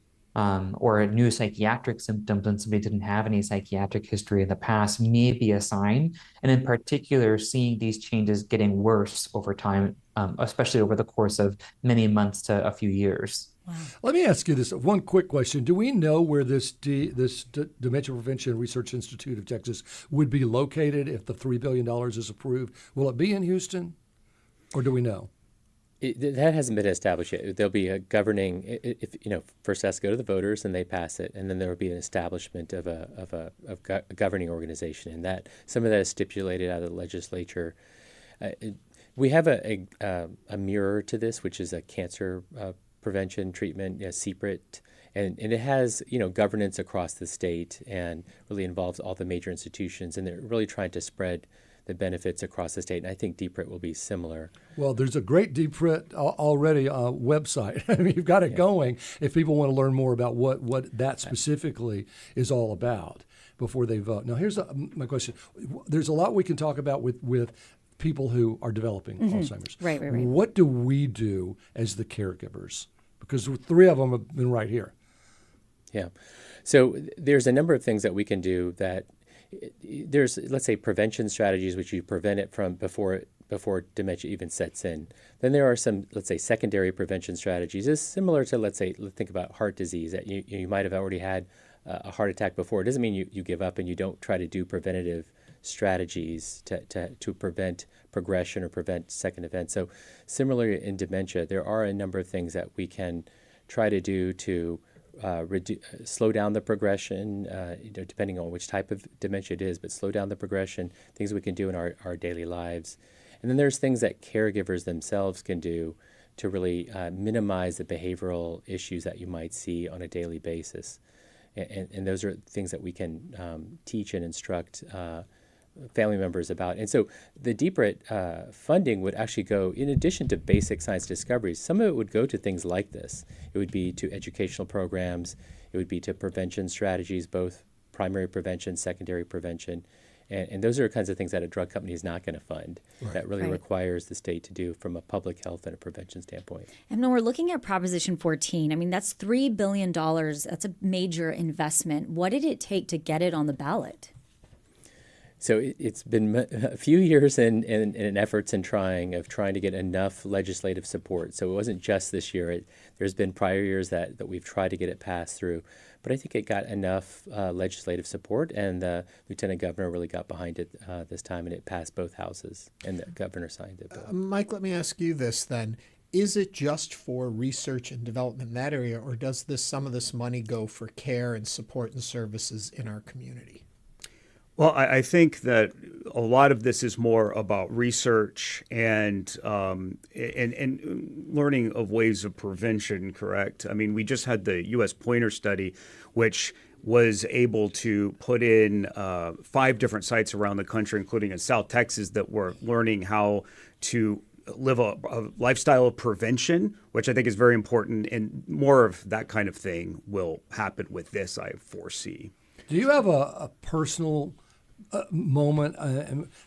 or new psychiatric symptoms and somebody didn't have any psychiatric history in the past, may be a sign. And in particular, seeing these changes getting worse over time, especially over the course of many months to a few years. Wow. Let me ask you this one quick question. Do we know where this Dementia Prevention Research Institute of Texas would be located if the $3 billion is approved? Will it be in Houston, or do we know? That hasn't been established yet. There'll be a governing, first it has to go to the voters and they pass it, and then there will be an establishment of a governing organization, and that some of that is stipulated out of the legislature. We have a mirror to this, which is a cancer prevention treatment, CPRIT, and it has governance across the state and really involves all the major institutions, and they're really trying to spread the benefits across the state, and I think DPRIT will be similar. Well, there's a great DPRIT already website. I mean, you've got it going if people want to learn more about what that specifically is all about before they vote. Now, here's my question. There's a lot we can talk about with people who are developing Alzheimer's. Right. What do we do as the caregivers? Because three of them have been right here. Yeah. So there's a number of things that we can do that there's, let's say, prevention strategies, which you prevent it from before dementia even sets in. Then there are some, let's say, secondary prevention strategies. It's similar to, let's think about heart disease, that you might have already had a heart attack before. It doesn't mean you give up and you don't try to do preventative strategies to prevent progression or prevent second events. So similarly in dementia, there are a number of things that we can try to do to slow down the progression, depending on which type of dementia it is, but slow down the progression, things we can do in our daily lives. And then there's things that caregivers themselves can do to really minimize the behavioral issues that you might see on a daily basis. And those are things that we can teach and instruct family members about. And so the DBRIT funding would actually go, in addition to basic science discoveries, some of it would go to things like this. It would be to educational programs. It would be to prevention strategies, both primary prevention, secondary prevention. And those are the kinds of things that a drug company is not going to fund. Right. That really requires the state to do from a public health and a prevention standpoint. And when we're looking at Proposition 14, I mean, that's $3 billion. That's a major investment. What did it take to get it on the ballot? So it's been a few years in efforts and trying to get enough legislative support. So it wasn't just this year. There's been prior years that we've tried to get it passed through. But I think it got enough legislative support, and the lieutenant governor really got behind it this time, and it passed both houses, and the governor signed it. Mike, let me ask you this then. Is it just for research and development in that area, or does some of this money go for care and support and services in our community? Well, I think that a lot of this is more about research and learning of ways of prevention, correct? I mean, we just had the U.S. Pointer study, which was able to put in 5 different sites around the country, including in South Texas, that were learning how to live a lifestyle of prevention, which I think is very important. And more of that kind of thing will happen with this, I foresee. Do you have a personal moment?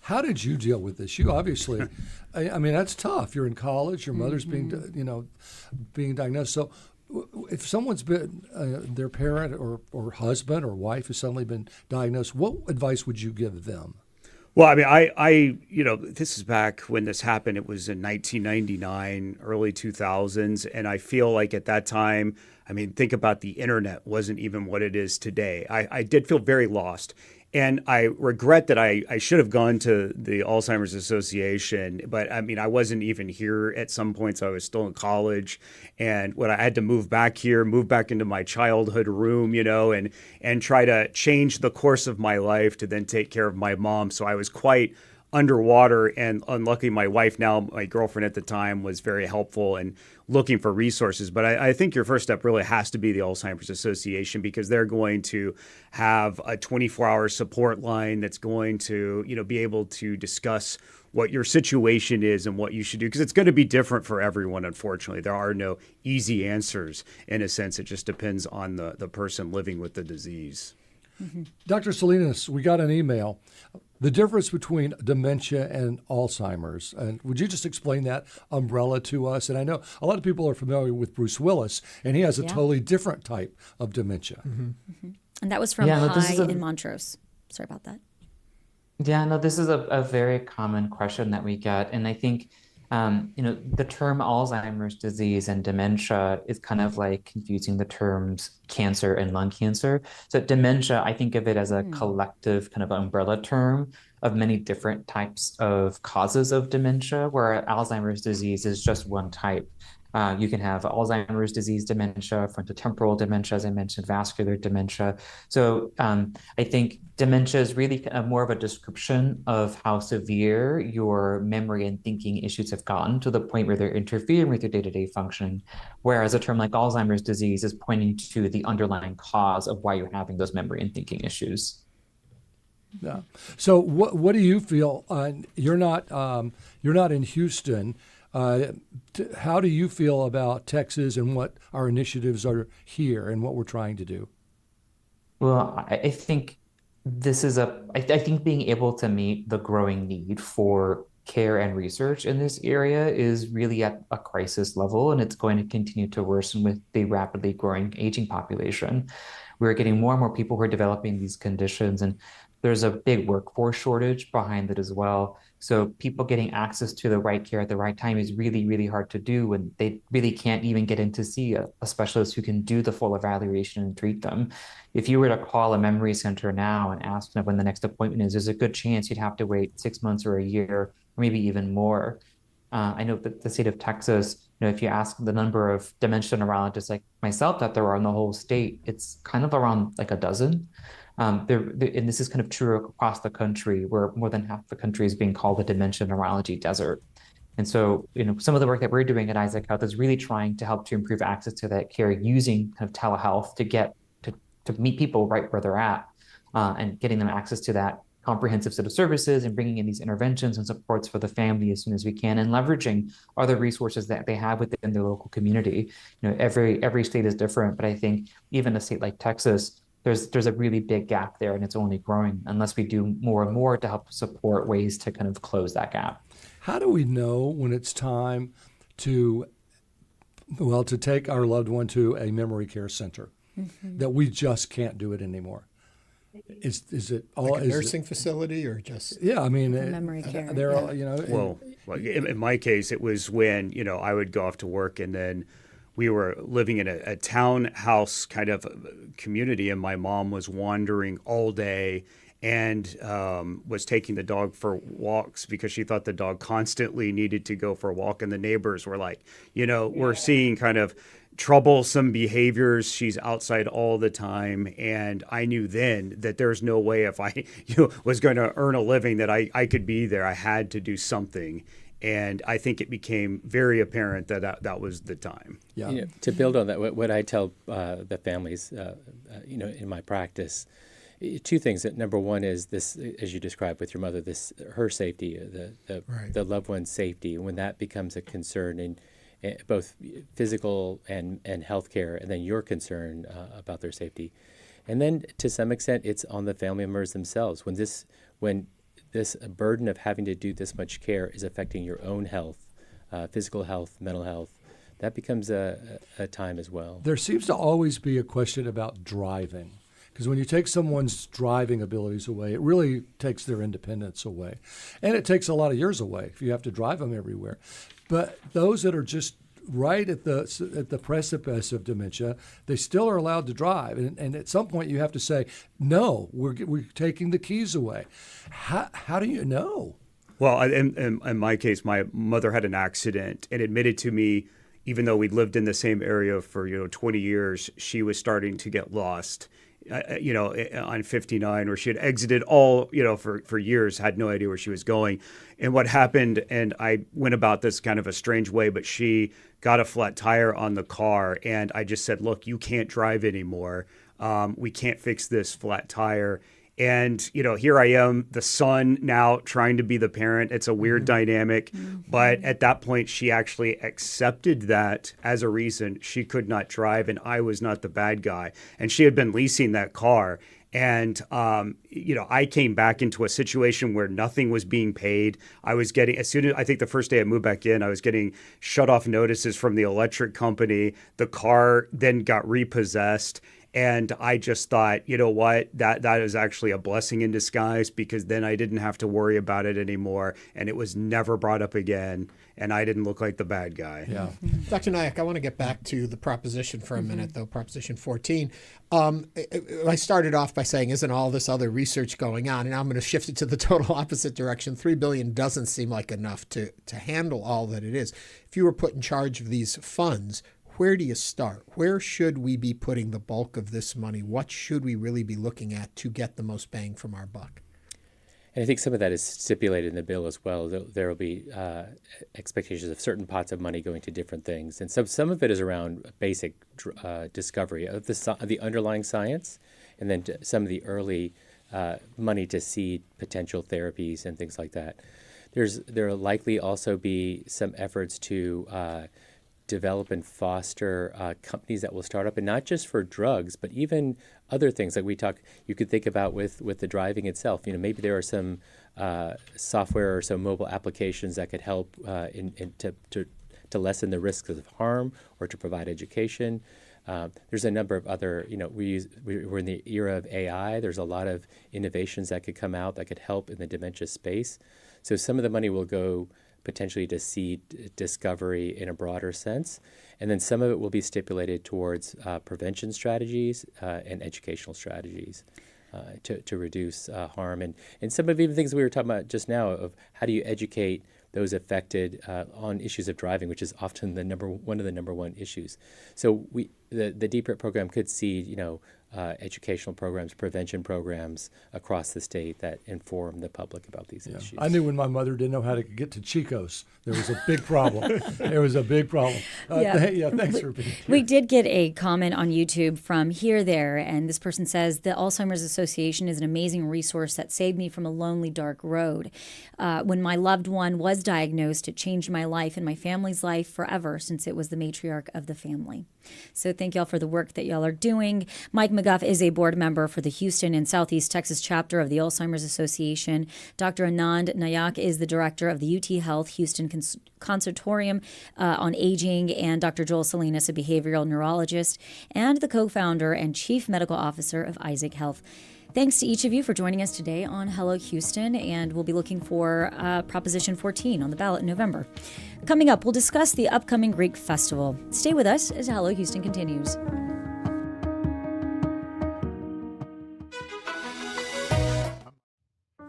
How did you deal with this? You obviously, I mean, that's tough. You're in college. Your mother's being diagnosed. So, if someone's been their parent or husband or wife has suddenly been diagnosed, what advice would you give them? Well, I mean, I this is back when this happened. It was in 1999, early 2000s, and I feel like at that time, I mean, think about the internet wasn't even what it is today. I did feel very lost. And I regret that I should have gone to the Alzheimer's Association, but I mean, I wasn't even here at some points. I was still in college. And when I had to move back into my childhood room, and try to change the course of my life to then take care of my mom. So I was quite underwater, and unlucky my wife, now my girlfriend at the time, was very helpful in looking for resources. But I think your first step really has to be the Alzheimer's Association, because they're going to have a 24-hour support line that's going to, be able to discuss what your situation is and what you should do, because it's going to be different for everyone. Unfortunately, there are no easy answers. In a sense, it just depends on the person living with the disease. Mm-hmm. Dr. Salinas, we got an email. The difference between dementia and Alzheimer's. And would you just explain that umbrella to us? And I know a lot of people are familiar with Bruce Willis, and he has a totally different type of dementia. Mm-hmm. Mm-hmm. And that was from High in Montrose. Sorry about that. Yeah, no, this is a very common question that we get. And I think, the term Alzheimer's disease and dementia is kind of like confusing the terms cancer and lung cancer. So dementia, I think of it as a collective kind of umbrella term of many different types of causes of dementia, where Alzheimer's disease is just one type. You can have Alzheimer's disease dementia, frontotemporal dementia, as I mentioned, vascular dementia. So I think dementia is really more of a description of how severe your memory and thinking issues have gotten, to the point where they're interfering with your day-to-day functioning. Whereas a term like Alzheimer's disease is pointing to the underlying cause of why you're having those memory and thinking issues. Yeah. So what do you feel? You're not in Houston. How do you feel about Texas and what our initiatives are here and what we're trying to do? Well, I think this is I think being able to meet the growing need for care and research in this area is really at a crisis level, and it's going to continue to worsen with the rapidly growing aging population. We're getting more and more people who are developing these conditions, and there's a big workforce shortage behind it as well. So people getting access to the right care at the right time is really, really hard to do, and they really can't even get in to see a specialist who can do the full evaluation and treat them. If you were to call a memory center now and ask them when the next appointment is, there's a good chance you'd have to wait 6 months or a year, or maybe even more. I know that the state of Texas, if you ask the number of dementia neurologists like myself that there are in the whole state, it's kind of around like a dozen. And this is kind of true across the country, where more than half the country is being called a dementia neurology desert. And so, some of the work that we're doing at Isaac Health is really trying to help to improve access to that care using kind of telehealth to get to meet people right where they're at, and getting them access to that comprehensive set of services and bringing in these interventions and supports for the family as soon as we can, and leveraging other resources that they have within their local community. Every state is different, but I think even a state like Texas, there's a really big gap there, and it's only growing unless we do more and more to help support ways to kind of close that gap. How do we know when it's time to take our loved one to a memory care center, that we just can't do it anymore? Is it all like a nursing facility or just? Yeah, I mean, memory care. They're all, Well, in my case, it was when I would go off to work, and then we were living in a townhouse kind of community, and my mom was wandering all day and was taking the dog for walks because she thought the dog constantly needed to go for a walk, and the neighbors were like, we're seeing kind of troublesome behaviors. She's outside all the time. And I knew then that there's no way if I was going to earn a living that I could be there. I had to do something. And I think it became very apparent that was the time. Yeah. To build on that, what I tell the families, in my practice, two things. Number one is this, as you described with your mother, her safety, the loved one's safety. When that becomes a concern in both physical and healthcare, and then your concern about their safety, and then to some extent, it's on the family members themselves. When this burden of having to do this much care is affecting your own health, physical health, mental health, that becomes a time as well. There seems to always be a question about driving, because when you take someone's driving abilities away, it really takes their independence away, and it takes a lot of years away if you have to drive them everywhere. But those that are just right at the precipice of dementia, they still are allowed to drive. And at some point you have to say, no, we're taking the keys away. How do you know? Well, in my case, my mother had an accident and admitted to me, even though we'd lived in the same area for 20 years, she was starting to get lost. On 59, where she had exited all, for years, had no idea where she was going. And what happened, and I went about this kind of a strange way, but she got a flat tire on the car, and I just said, look, you can't drive anymore. We can't fix this flat tire. And, here I am, the son now trying to be the parent. It's a weird dynamic. But at that point, she actually accepted that as a reason she could not drive, and I was not the bad guy. And she had been leasing that car. And, I came back into a situation where nothing was being paid. I was getting, I think the first day I moved back in, I was getting shut off notices from the electric company. The car then got repossessed. And I just thought, you know what, that is actually a blessing in disguise, because then I didn't have to worry about it anymore. And it was never brought up again. And I didn't look like the bad guy. Yeah. Dr. Naik, I want to get back to the proposition for a minute, though, Proposition 14. I started off by saying, isn't all this other research going on? And I'm going to shift it to the total opposite direction. $3 billion doesn't seem like enough to handle all that it is. If you were put in charge of these funds, where do you start? Where should we be putting the bulk of this money? What should we really be looking at to get the most bang from our buck? And I think some of that is stipulated in the bill as well. There will be expectations of certain pots of money going to different things. And some of it is around basic discovery of the underlying science, and then some of the early money to seed potential therapies and things like that. There will likely also be some efforts to develop and foster companies that will start up, and not just for drugs, but even other things like you could think about with the driving itself. Maybe there are some software or some mobile applications that could help to lessen the risks of harm or to provide education. There's a number of other, we're in the era of AI. There's a lot of innovations that could come out that could help in the dementia space. So some of the money will go potentially to seed discovery in a broader sense. And then some of it will be stipulated towards prevention strategies and educational strategies to reduce harm. And some of even things we were talking about just now of how do you educate those affected on issues of driving, which is often one of the number one issues. So the DPRIT program could see, educational programs, prevention programs across the state that inform the public about these issues. I knew when my mother didn't know how to get to Chico's, there was a big problem. Thanks for being here. We did get a comment on YouTube from Here There, and this person says, the Alzheimer's Association is an amazing resource that saved me from a lonely, dark road. When my loved one was diagnosed, it changed my life and my family's life forever, since it was the matriarch of the family. So thank y'all for the work that y'all are doing. Mike McGuff is a board member for the Houston and Southeast Texas chapter of the Alzheimer's Association. Dr. Aanand Naik is the director of the UTHealth Houston Consortium on Aging, and Dr. Joel Salinas, a behavioral neurologist, and the co-founder and chief medical officer of Isaac Health. Thanks to each of you for joining us today on Hello Houston, and we'll be looking for Proposition 14 on the ballot in November. Coming up, we'll discuss the upcoming Greek Festival. Stay with us as Hello Houston continues.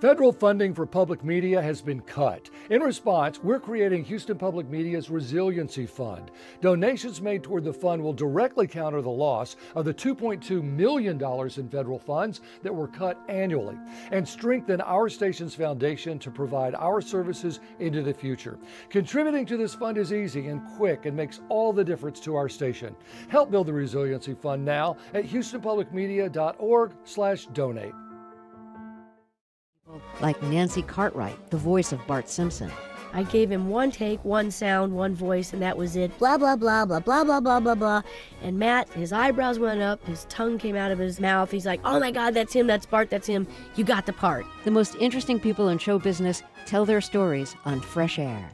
Federal funding for public media has been cut. In response, we're creating Houston Public Media's Resiliency Fund. Donations made toward the fund will directly counter the loss of the $2.2 million in federal funds that were cut annually and strengthen our station's foundation to provide our services into the future. Contributing to this fund is easy and quick and makes all the difference to our station. Help build the Resiliency Fund now at houstonpublicmedia.org/donate. Like Nancy Cartwright, the voice of Bart Simpson. I gave him one take, one sound, one voice, and that was it. Blah, blah, blah, blah, blah, blah, blah, blah, blah. And Matt, his eyebrows went up, his tongue came out of his mouth. He's like, oh my God, that's him, that's Bart, that's him. You got the part. The most interesting people in show business tell their stories on Fresh Air.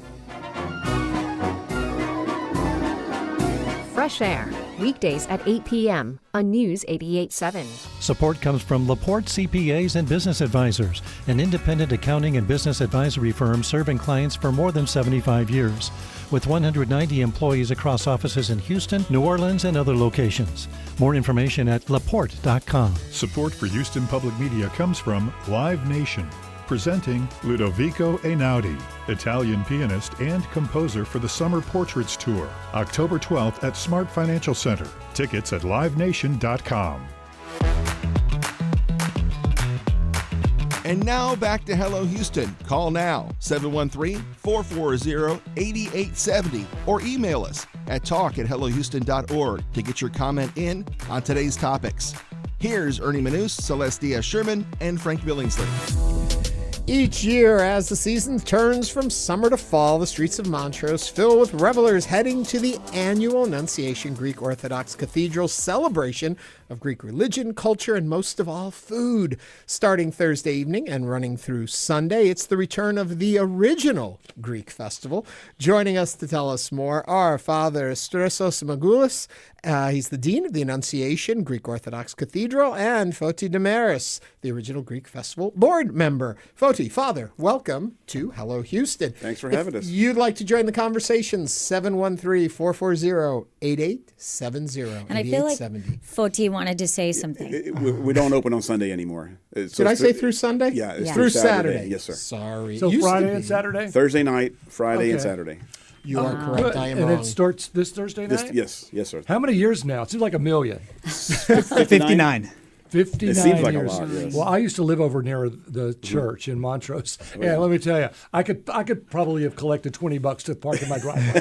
Fresh Air, weekdays at 8 p.m. on News 88.7. Support comes from LaPorte CPAs and Business Advisors, an independent accounting and business advisory firm serving clients for more than 75 years. With 190 employees across offices in Houston, New Orleans, and other locations. More information at laporte.com. Support for Houston Public Media comes from Live Nation, presenting Ludovico Einaudi, Italian pianist and composer for the Summer Portraits Tour, October 12th at Smart Financial Center. Tickets at livenation.com. And now back to Hello Houston. Call now, 713-440-8870, or email us at talk@hellohouston.org to get your comment in on today's topics. Here's Ernie Manous, Celeste Diaz-Sherman, and Frank Billingsley. Each year, as the season turns from summer to fall, the streets of Montrose fill with revelers heading to the annual Annunciation Greek Orthodox Cathedral celebration of Greek religion, culture, and most of all, food. Starting Thursday evening and running through Sunday, it's the return of the original Greek festival. Joining us to tell us more are Father Efstratios Magoulias. He's the Dean of the Annunciation Greek Orthodox Cathedral, and Fote Demeris, the original Greek Festival board member. Fote, Father, welcome to Hello Houston. Thanks for having us. If you'd like to join the conversation, 713-440-8870. And I feel like Fote wanted to say something. We don't open on Sunday anymore. Did I say through Sunday? Yeah, it's through Saturday. Yes, sir. Sorry. So Friday and Saturday? Thursday night, Friday and Saturday. You are correct. I am and wrong. It starts this Thursday night? Yes, sir. How many years now? It seems like a million. 59. 59 It seems like years. a lot, yes. Well, I used to live over near the church in Montrose. Yeah, let me tell you, I could probably have collected $20 to park in my driveway.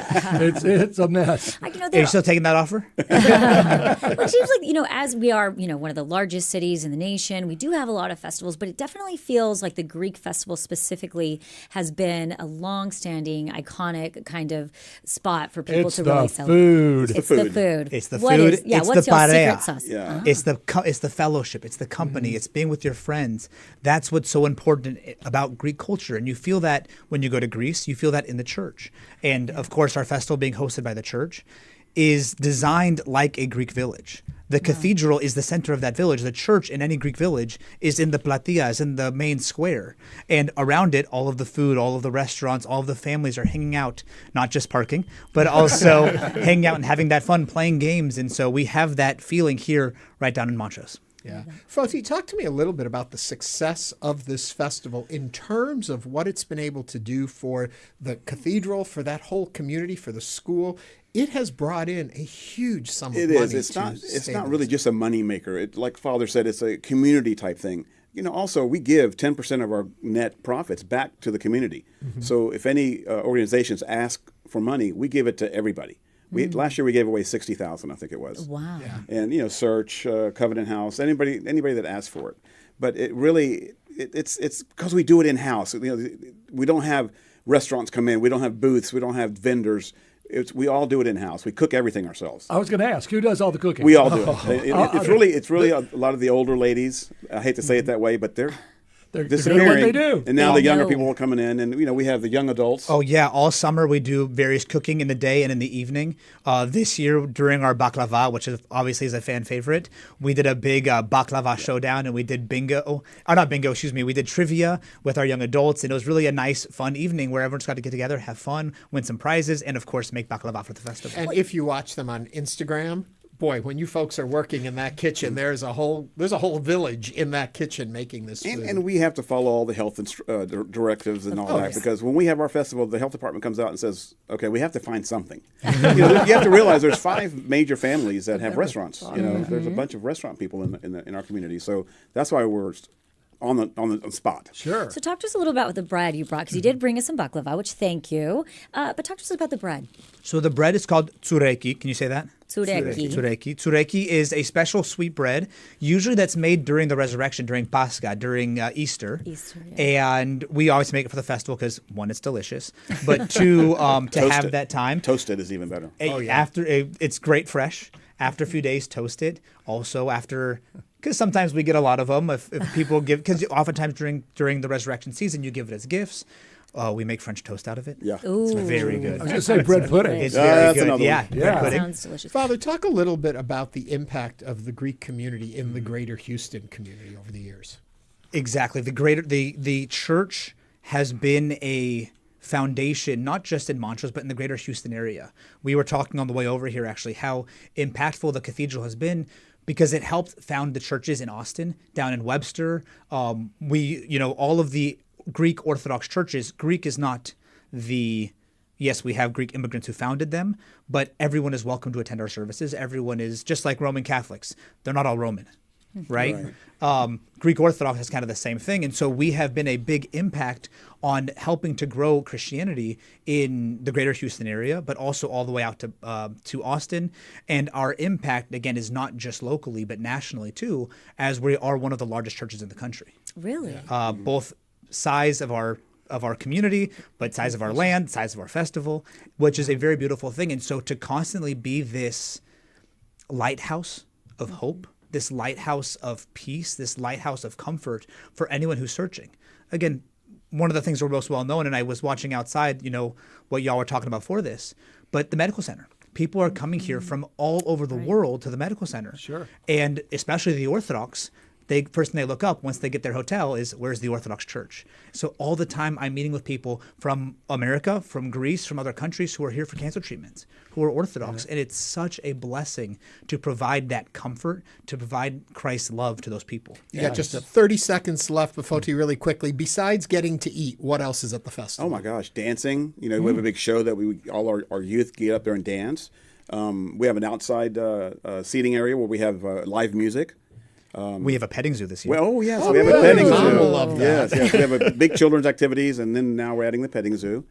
It's a mess. Are you still taking that offer? Well, it seems like, as we are, one of the largest cities in the nation, we do have a lot of festivals, but it definitely feels like the Greek festival specifically has been a long-standing, iconic kind of spot for people to really celebrate. It's the food. It's the What food. is- It's what's the y'all's parea. secret sauce? Yeah. It's the fellowship. It's the company. It's being with your friends. That's what's so important about Greek culture. And you feel that when you go to Greece. You feel that in the church. And of course, our festival being hosted by the church is designed like a Greek village. The cathedral is the center of that village. The church in any Greek village is in the platia, is in the main square. And around it, all of the food, all of the restaurants, all of the families are hanging out, not just parking, but also hanging out and having that fun, playing games. And so we have that feeling here right down in Montrose. Yeah. Fote, talk to me a little bit about the success of this festival in terms of what it's been able to do for the cathedral, for that whole community, for the school. It has brought in a huge sum of money. It is. It's not really just a money maker. Like Father said, it's a community type thing. Also, we give 10% of our net profits back to the community. Mm-hmm. So if any organizations ask for money, we give it to everybody. Last year we gave away $60,000, I think it was. Wow! Yeah. And Search, Covenant House, anybody that asked for it. But it really, it's because we do it in house. We don't have restaurants come in. We don't have booths. We don't have vendors. We all do it in house. We cook everything ourselves. I was going to ask, who does all the cooking? We all do it. It's really a lot of the older ladies. I hate to say it that way, but they're disappearing. What they do. And now the younger people are coming in, and we have the young adults. Oh yeah, all summer we do various cooking in the day and in the evening. This year during our baklava, which obviously is a fan favorite, we did a big baklava showdown, and we did bingo. Not bingo, excuse me. We did trivia with our young adults, and it was really a nice, fun evening where everyone's got to get together, have fun, win some prizes, and of course make baklava for the festival. And if you watch them on Instagram, boy, when you folks are working in that kitchen, there's a whole village in that kitchen making this food. And we have to follow all the health directives and all that, because when we have our festival, the health department comes out and says, okay, we have to find something. You have to realize there's 5 major families that have restaurants. There's a bunch of restaurant people in our community. So that's why we're on the spot. Sure. So talk to us a little about the bread you brought, because you did bring us some baklava, which thank you. But talk to us about the bread. So the bread is called tsureki. Can you say that? Tsureki. Tsureki is a special sweet bread, usually that's made during the resurrection, during Pascha, during Easter. And we always make it for the festival because, 1, it's delicious, but 2, to have that time. Toasted is even better. It's great fresh. After a few days, toast it. Also after... Because sometimes we get a lot of them if people give, because oftentimes during the resurrection season, you give it as gifts. We make French toast out of it. Yeah. It's very good. I was going to say bread pudding. It's very good. Yeah. Bread pudding. Sounds delicious. Father, talk a little bit about the impact of the Greek community in the greater Houston community over the years. Exactly. The church has been a foundation, not just in Montrose, but in the greater Houston area. We were talking on the way over here, actually, how impactful the cathedral has been, because it helped found the churches in Austin, down in Webster. All of the Greek Orthodox churches, Greek is not yes, we have Greek immigrants who founded them, but everyone is welcome to attend our services. Everyone is just like Roman Catholics. They're not all Roman, right? Greek Orthodox is kind of the same thing. And so we have been a big impact on helping to grow Christianity in the greater Houston area, but also all the way out to Austin. And our impact, again, is not just locally, but nationally too, as we are one of the largest churches in the country. Really? Both size of our community, but size of our land, size of our festival, which is a very beautiful thing. And so to constantly be this lighthouse of hope, this lighthouse of peace, this lighthouse of comfort for anyone who's searching. Again, one of the things we're most well known, and I was watching outside, what y'all were talking about for this, but the medical center. People are coming here from all over the world to the medical center. Sure. And especially the Orthodox, first thing they look up once they get their hotel is, where's the Orthodox Church? So all the time I'm meeting with people from America, from Greece, from other countries who are here for cancer treatments, who are Orthodox. And it's such a blessing to provide that comfort, to provide Christ's love to those people. You got just 30 seconds left, but Fote, really quickly, besides getting to eat, what else is at the festival? Oh my gosh, dancing. We have a big show that all our youth get up there and dance. We have an outside seating area where we have live music. We have a petting zoo this year. Well, we have a petting zoo. Mom will love that. Yes, we have a big children's activities, and then now we're adding the petting zoo.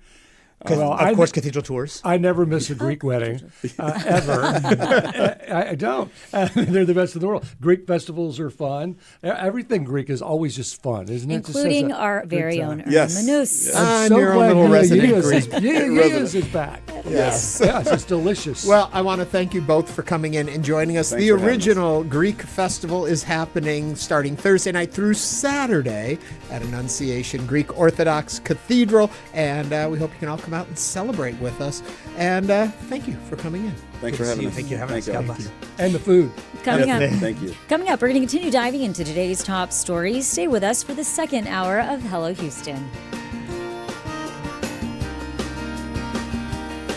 Of course, cathedral tours. I never miss a Greek wedding, ever. I don't. They're the best in the world. Greek festivals are fun. Everything Greek is always just fun, isn't it? Including our very own Yes. Ernest. I'm so glad little resident Greek. He is back. Yes. Yes, it's delicious. Well, I want to thank you both for coming in and joining us. Thanks The for having original Greek festival is happening starting Thursday night through Saturday at Annunciation Greek Orthodox Cathedral, and we hope you can all come out and celebrate with us. And thank you for coming in. Thanks for having us. Thank you for having us. God bless. And the food. Coming up. Thank you. Coming up, we're going to continue diving into today's top stories. Stay with us for the second hour of Hello Houston.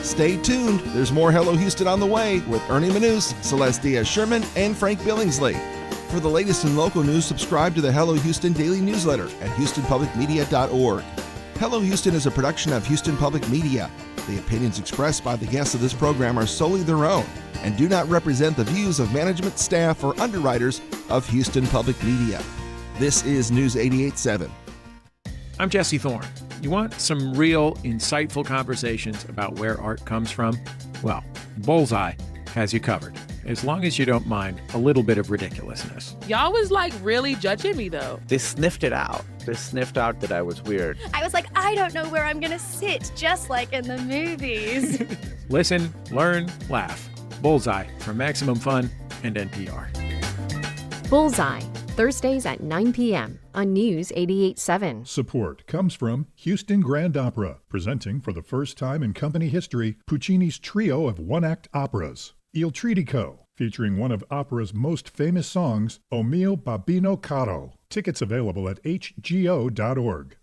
Stay tuned. There's more Hello Houston on the way with Ernie Manous, Celeste Diaz-Sherman, and Frank Billingsley. For the latest in local news, subscribe to the Hello Houston daily newsletter at houstonpublicmedia.org. Hello Houston is a production of Houston Public Media. The opinions expressed by the guests of this program are solely their own and do not represent the views of management, staff, or underwriters of Houston Public Media. This is News 88.7. I'm Jesse Thorne. You want some real, insightful conversations about where art comes from? Well, Bullseye has you covered, as long as you don't mind a little bit of ridiculousness. Y'all was like really judging me though. They sniffed it out. They sniffed out that I was weird. I was like, I don't know where I'm gonna sit, just like in the movies. Listen, learn, laugh. Bullseye from Maximum Fun and NPR. Bullseye, Thursdays at 9 p.m. on News 88.7. Support comes from Houston Grand Opera, presenting for the first time in company history Puccini's trio of one-act operas. Il Tridico, featuring one of opera's most famous songs, O mio babbino caro. Tickets available at hgo.org.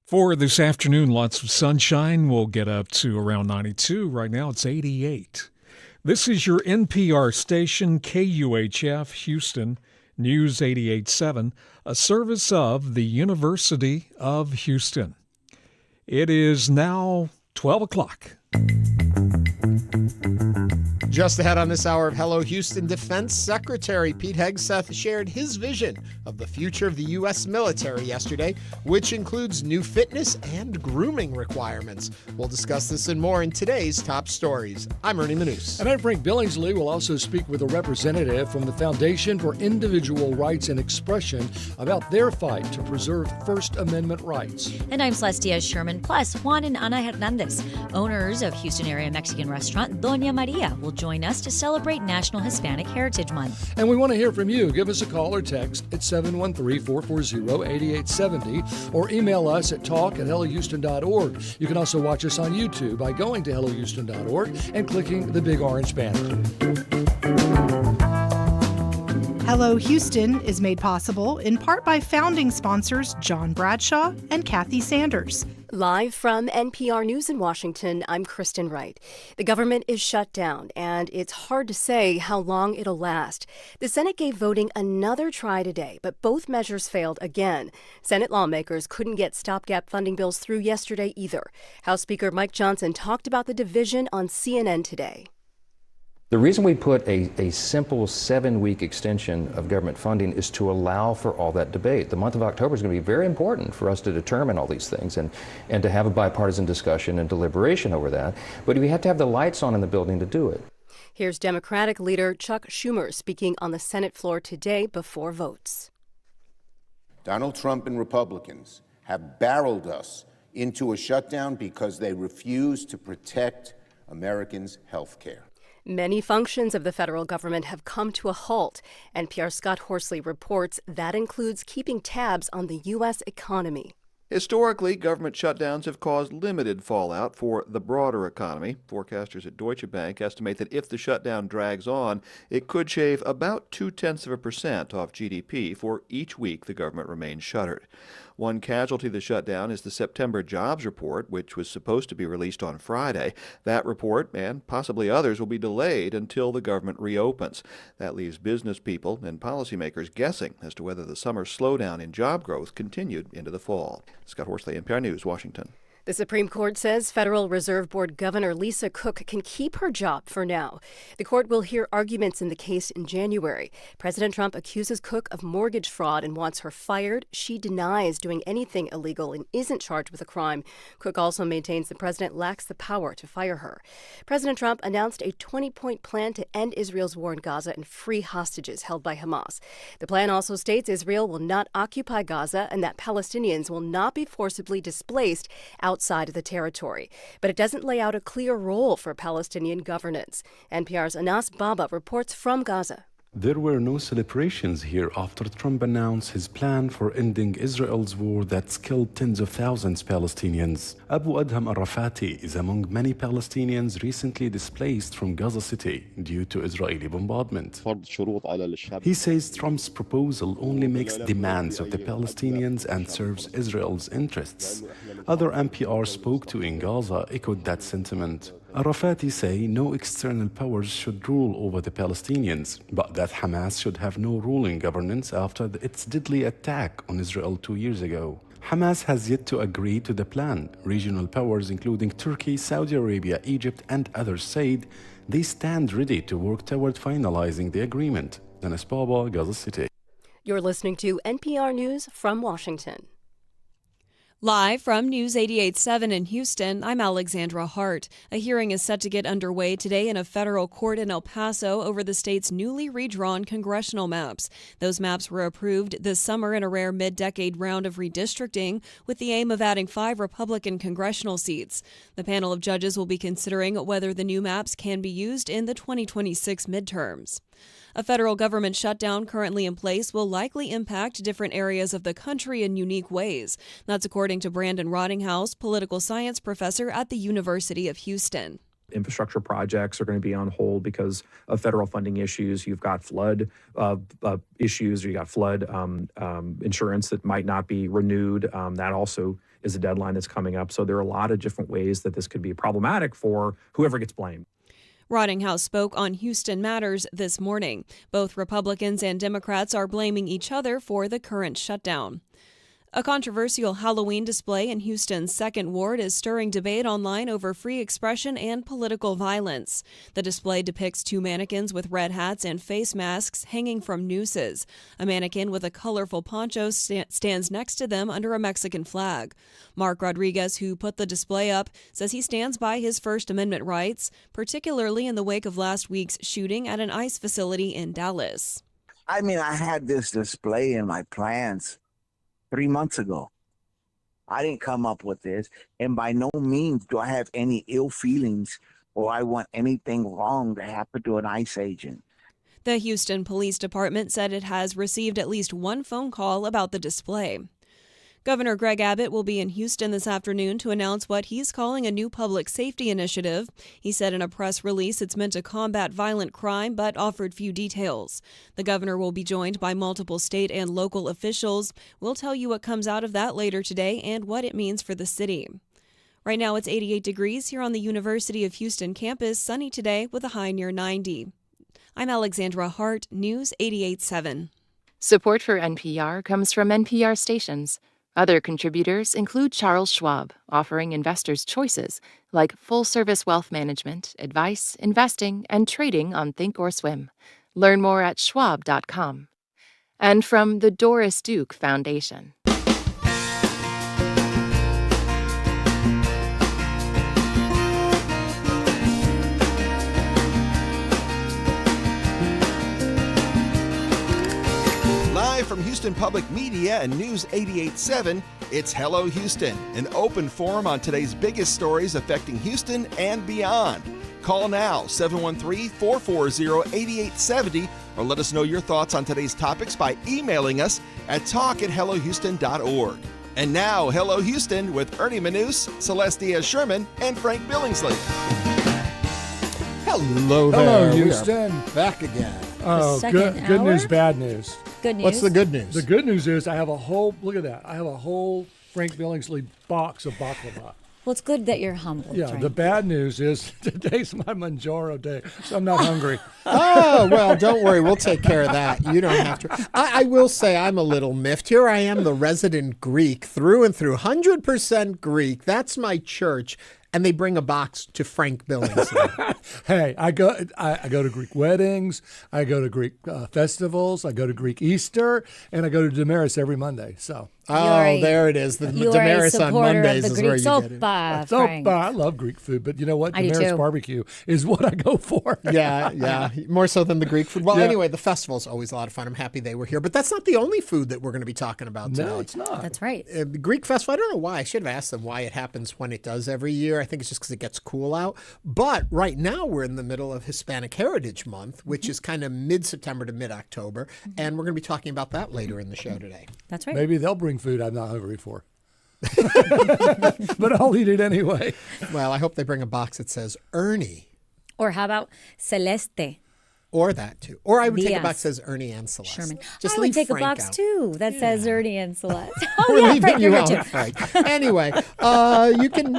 For this afternoon, lots of sunshine. We'll get up to around 92. Right now, it's 88. This is your NPR station, KUHF Houston, News 88.7, a service of the University of Houston. It is now 12 o'clock. Just ahead on this hour of Hello Houston, Defense Secretary Pete Hegseth shared his vision of the future of the U.S. military yesterday, which includes new fitness and grooming requirements. We'll discuss this and more in today's top stories. I'm Ernie Manous. And I'm Frank Billingsley. We'll also speak with a representative from the Foundation for Individual Rights and Expression about their fight to preserve First Amendment rights. And I'm Celestia Sherman. Plus, Juan and Anna Hernandez, owners of Houston area Mexican restaurant Doña Maria, will join us to celebrate National Hispanic Heritage Month. And we want to hear from you. Give us a call or text at 713-440-8870 or email us at talk@hellohouston.org. You can also watch us on YouTube by going to hellohouston.org and clicking the big orange banner. Hello Houston is made possible in part by founding sponsors John Bradshaw and Kathy Sanders. Live from NPR News in Washington, I'm Kristen Wright. The government is shut down, and it's hard to say how long it'll last. The Senate gave voting another try today, but both measures failed again. Senate lawmakers couldn't get stopgap funding bills through yesterday either. House Speaker Mike Johnson talked about the division on CNN today. The reason we put a simple 7-week extension of government funding is to allow for all that debate. The month of October is going to be very important for us to determine all these things and to have a bipartisan discussion and deliberation over that. But we have to have the lights on in the building to do it. Here's Democratic leader Chuck Schumer speaking on the Senate floor today before votes. Donald Trump and Republicans have barreled us into a shutdown because they refuse to protect Americans' health care. Many functions of the federal government have come to a halt. NPR's Scott Horsley reports that includes keeping tabs on the U.S. economy. Historically, government shutdowns have caused limited fallout for the broader economy. Forecasters at Deutsche Bank estimate that if the shutdown drags on, it could shave about 0.2% off GDP for each week the government remains shuttered. One casualty of the shutdown is the September jobs report, which was supposed to be released on Friday. That report, and possibly others, will be delayed until the government reopens. That leaves business people and policymakers guessing as to whether the summer slowdown in job growth continued into the fall. Scott Horsley, NPR News, Washington. The Supreme Court says Federal Reserve Board Governor Lisa Cook can keep her job for now. The court will hear arguments in the case in January. President Trump accuses Cook of mortgage fraud and wants her fired. She denies doing anything illegal and isn't charged with a crime. Cook also maintains the president lacks the power to fire her. President Trump announced a 20-point plan to end Israel's war in Gaza and free hostages held by Hamas. The plan also states Israel will not occupy Gaza and that Palestinians will not be forcibly displaced outside of the territory. But it doesn't lay out a clear role for Palestinian governance. NPR's Anas Baba reports from Gaza. There were no celebrations here after Trump announced his plan for ending Israel's war that's killed tens of thousands of Palestinians. Abu Adham al-Rafati is among many Palestinians recently displaced from Gaza City due to Israeli bombardment. He says Trump's proposal only makes demands of the Palestinians and serves Israel's interests. Other NPR spoke to in Gaza echoed that sentiment. Arafati say no external powers should rule over the Palestinians, but that Hamas should have no ruling governance after its deadly attack on Israel 2 years ago. Hamas has yet to agree to the plan. Regional powers, including Turkey, Saudi Arabia, Egypt, and others, said they stand ready to work toward finalizing the agreement. Dennis Baba, Gaza City. You're listening to NPR News from Washington. Live from News 88.7 in Houston, I'm Alexandra Hart. A hearing is set to get underway today in a federal court in El Paso over the state's newly redrawn congressional maps. Those maps were approved this summer in a rare mid-decade round of redistricting with the aim of adding 5 Republican congressional seats. The panel of judges will be considering whether the new maps can be used in the 2026 midterms. A federal government shutdown currently in place will likely impact different areas of the country in unique ways. That's according to Brandon Rottinghouse, political science professor at the University of Houston. Infrastructure projects are going to be on hold because of federal funding issues. You've got flood issues, or you got flood insurance that might not be renewed. That also is a deadline that's coming up. So there are a lot of different ways that this could be problematic for whoever gets blamed. Rottinghouse spoke on Houston Matters this morning. Both Republicans and Democrats are blaming each other for the current shutdown. A controversial Halloween display in Houston's 2nd Ward is stirring debate online over free expression and political violence. The display depicts 2 mannequins with red hats and face masks hanging from nooses. A mannequin with a colorful poncho stands next to them under a Mexican flag. Mark Rodriguez, who put the display up, says he stands by his First Amendment rights, particularly in the wake of last week's shooting at an ICE facility in Dallas. I mean, I had this display in my plans 3 months ago. I didn't come up with this, and by no means do I have any ill feelings or I want anything wrong to happen to an ICE agent. The Houston Police Department said it has received at least 1 phone call about the display. Governor Greg Abbott will be in Houston this afternoon to announce what he's calling a new public safety initiative. He said in a press release it's meant to combat violent crime, but offered few details. The governor will be joined by multiple state and local officials. We'll tell you what comes out of that later today and what it means for the city. Right now it's 88 degrees here on the University of Houston campus, sunny today with a high near 90. I'm Alexandra Hart, News 88.7. Support for NPR comes from NPR stations. Other contributors include Charles Schwab, offering investors choices like full-service wealth management, advice, investing, and trading on Think or Swim. Learn more at schwab.com. And from the Doris Duke Foundation. Live from Houston Public Media and News 88.7, it's Hello Houston, an open forum on today's biggest stories affecting Houston and beyond. Call now, 713-440-8870, or let us know your thoughts on today's topics by emailing us at talk@hellohouston.org. And now, Hello Houston with Ernie Manous, Celeste Diaz-Sherman, and Frank Billingsley. Hello there. Hello, Houston. Back again. Oh, good news, bad news. Good news. What's the good news? The good news is I have a whole, look at that, I have a whole Frank Billingsley box of baklava. Well, it's good that you're humble. Yeah, Frank. the bad news is today's my Manjaro day, so I'm not hungry. Oh, well, don't worry. We'll take care of that. You don't have to. I will say I'm a little miffed. Here I am, the resident Greek, through and through, 100% Greek. That's my church. And they bring a box to Frank Billingsley. Hey, I go to Greek weddings, I go to Greek festivals, I go to Greek Easter, and I go to Demeris every Monday. So. There it is. The Demeris on Mondays is where you get it. Sopa. I love Greek food, but you know what? Demeris barbecue is what I go for. Yeah. More so than the Greek food. Well, anyway, the festival is always a lot of fun. I'm happy they were here. But that's not the only food that we're going to be talking about today. No, it's not. That's right. The Greek festival, I don't know why. I should have asked them why it happens when it does every year. I think it's just because it gets cool out. But right now we're in the middle of Hispanic Heritage Month, which is kind of mid-September to mid-October. And we're going to be talking about that later in the show today. That's right. Maybe they'll bring food I'm not hungry for. But I'll eat it anyway. Well, I hope they bring a box that says Ernie. Or how about Celeste? Or that too. Or I would take a box that says Ernie and Celeste. Sherman. Just I leave would take Frank a box out. too that says Ernie and Celeste. We're Oh yeah, leaving Frank, you you're here out, too. Frank. Anyway,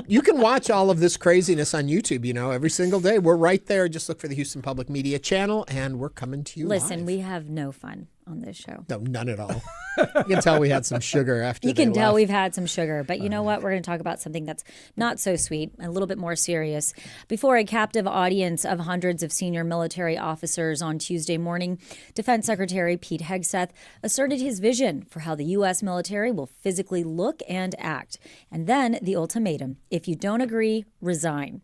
you can watch all of this craziness on YouTube, every single day. We're right there. Just look for the Houston Public Media channel, and we're coming to you Listen, live. we have no fun on this show. No, none at all. You can tell we had some sugar after You can they tell left. we've had some sugar, but you know what? We're going to talk about something that's not so sweet, a little bit more serious. Before a captive audience of hundreds of senior military officers on Tuesday morning, Defense Secretary Pete Hegseth asserted his vision for how the U.S. military will physically look and act. And then the ultimatum: if you don't agree, resign.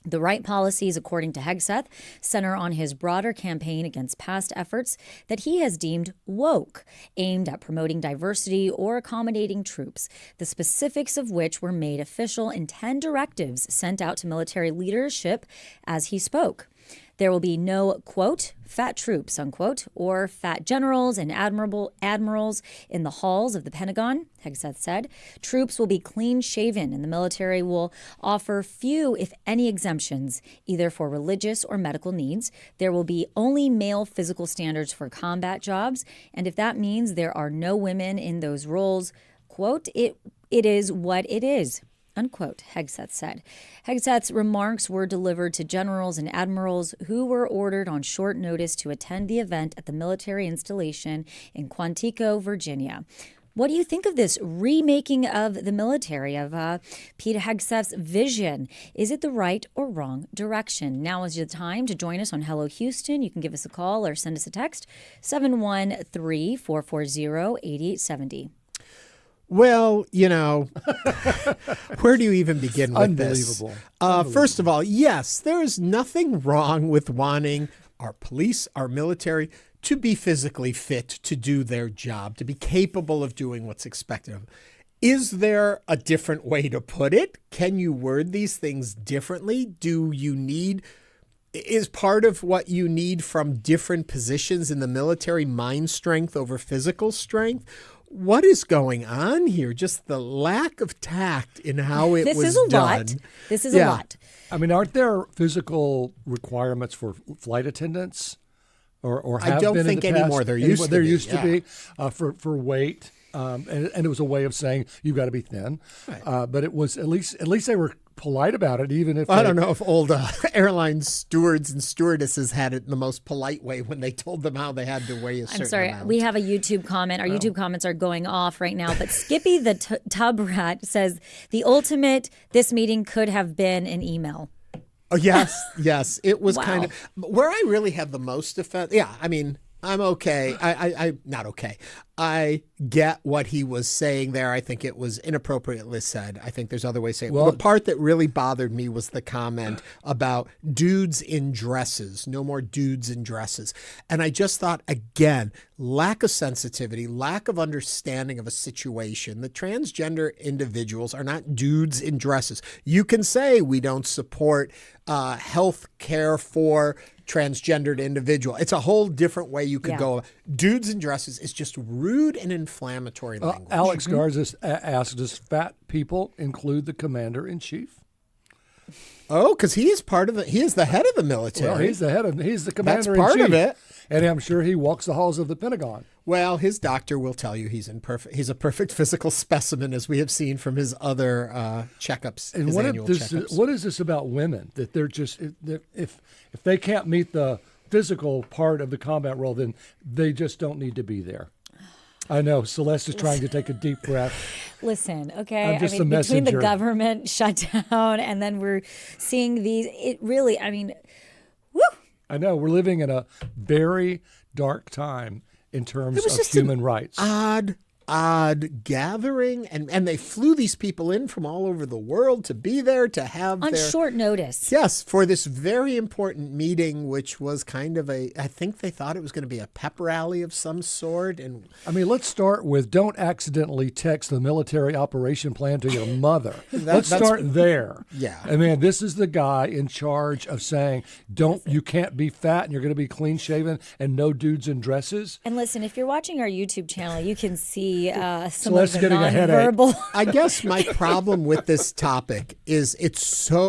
The right policies, according to Hegseth, center on his broader campaign against past efforts that he has deemed woke, aimed at promoting diversity or accommodating troops, the specifics of which were made official in 10 directives sent out to military leadership as he spoke. There will be no, quote, fat troops, unquote, or fat generals and admirals in the halls of the Pentagon, Hegseth said. Troops will be clean-shaven, and the military will offer few, if any, exemptions, either for religious or medical needs. There will be only male physical standards for combat jobs, and if that means there are no women in those roles, quote, it is what it is. Unquote, Hegseth said. Hegseth's remarks were delivered to generals and admirals who were ordered on short notice to attend the event at the military installation in Quantico, Virginia. What do you think of this remaking of the military, of Pete Hegseth's vision? Is it the right or wrong direction? Now is the time to join us on Hello Houston. You can give us a call or send us a text, 713-440-8870. Well, where do you even begin with Unbelievable. this? First of all, yes, there is nothing wrong with wanting our police, our military, to be physically fit to do their job, to be capable of doing what's expected of them. Is there a different way to put it? Can you word these things differently? Is part of what you need from different positions in the military mind strength over physical strength? What is going on here? Just the lack of tact in how it was done. This is a lot. This is a lot. I mean, aren't there physical requirements for flight attendants? Or have I don't been think in the past? anymore. There used to be for weight, and it was a way of saying you've got to be thin. Right. But it was at least they were polite about it, even if I don't know if old airline stewards and stewardesses had it in the most polite way when they told them how they had to weigh a certain I'm sorry, amount. we have a YouTube comment. Our YouTube comments are going off right now, but Skippy the Tub Rat says this meeting could have been an email. Oh, yes. It was Wow. kind of where I really had the most offense. Yeah, I mean, I'm okay. I'm not okay. I get what he was saying there. I think it was inappropriately said. I think there's other ways to say it. Well, the part that really bothered me was the comment about dudes in dresses. No more dudes in dresses. And I just thought, again, lack of sensitivity, lack of understanding of a situation. The transgender individuals are not dudes in dresses. You can say we don't support health care for transgendered individual. It's a whole different way you could go. Dudes in dresses is just rude and inflammatory language. Alex Garza asked, does fat people include the commander-in-chief? Oh, because he is he is the head of the military. Well, he's the commander-in-chief. That's part of it. And I'm sure he walks the halls of the Pentagon. Well, his doctor will tell you he's a perfect physical specimen, as we have seen from his other checkups, And his annual checkups. what is this about women? That they're just, if they can't meet the physical part of the combat role, then they just don't need to be there. I know. Celeste is trying to take a deep breath. Listen, okay. I'm just a between the messenger. government shutdown and then we're seeing these, woo. Oh, I know. We're living in a very dark time in terms It was of just human rights. Odd gathering, and they flew these people in from all over the world to be there, to have On short notice. Yes, for this very important meeting, which was kind of I think they thought it was going to be a pep rally of some sort. And I mean, let's start with don't accidentally text the military operation plan to your mother. Let's start there. Yeah. I mean, this is the guy in charge of saying, you can't be fat and you're going to be clean shaven and no dudes in dresses. And listen, if you're watching our YouTube channel, you can see see some Celeste's of the getting a headache. nonverbal. I guess my problem with this topic is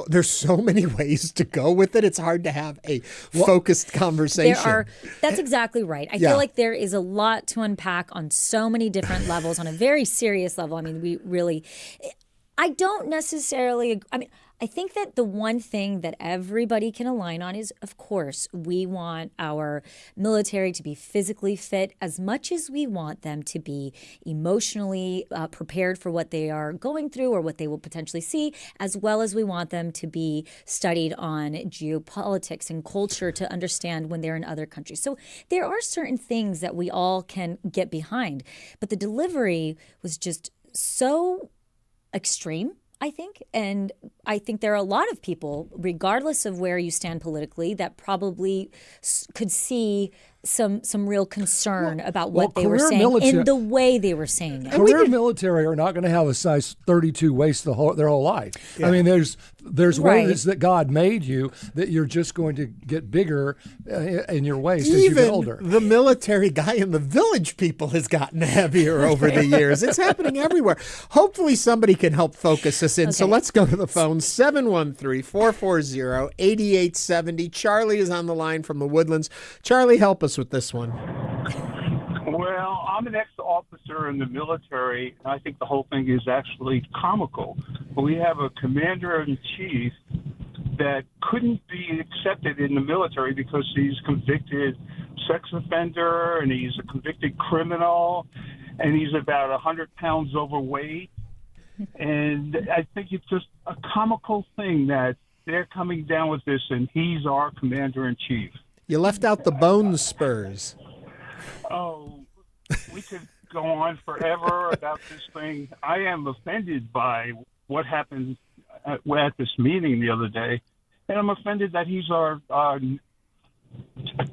there's so many ways to go with it. It's hard to have a focused conversation. That's exactly right. I Yeah. feel like there is a lot to unpack on so many different levels, on a very serious level. I mean, I don't necessarily, I think that the one thing that everybody can align on is, of course, we want our military to be physically fit as much as we want them to be emotionally prepared for what they are going through or what they will potentially see, as well as we want them to be studied on geopolitics and culture to understand when they're in other countries. So there are certain things that we all can get behind, but the delivery was just so extreme, I think. And I think there are a lot of people, regardless of where you stand politically, that probably could see some real concern about what they were saying in the way they were saying it. Career military are not going to have a size 32 waist their whole life. Yeah. I mean, there's ways that God made you that you're just going to get bigger in your waist as you get older. The military guy in the Village People has gotten heavier over the years. It's happening everywhere. Hopefully somebody can help focus us in. Okay. So let's go to the phone. 713-440-8870. Charlie is on the line from the Woodlands. Charlie, help us with this one. Well, I'm an ex-officer in the military, and I think the whole thing is actually comical. We have a commander-in-chief that couldn't be accepted in the military because he's convicted sex offender and he's a convicted criminal and he's about 100 pounds overweight. And I think it's just a comical thing that they're coming down with this and he's our commander-in-chief. You left out the bone spurs. Oh, we could go on forever about this thing. I am offended by what happened at this meeting the other day, and I'm offended that he's our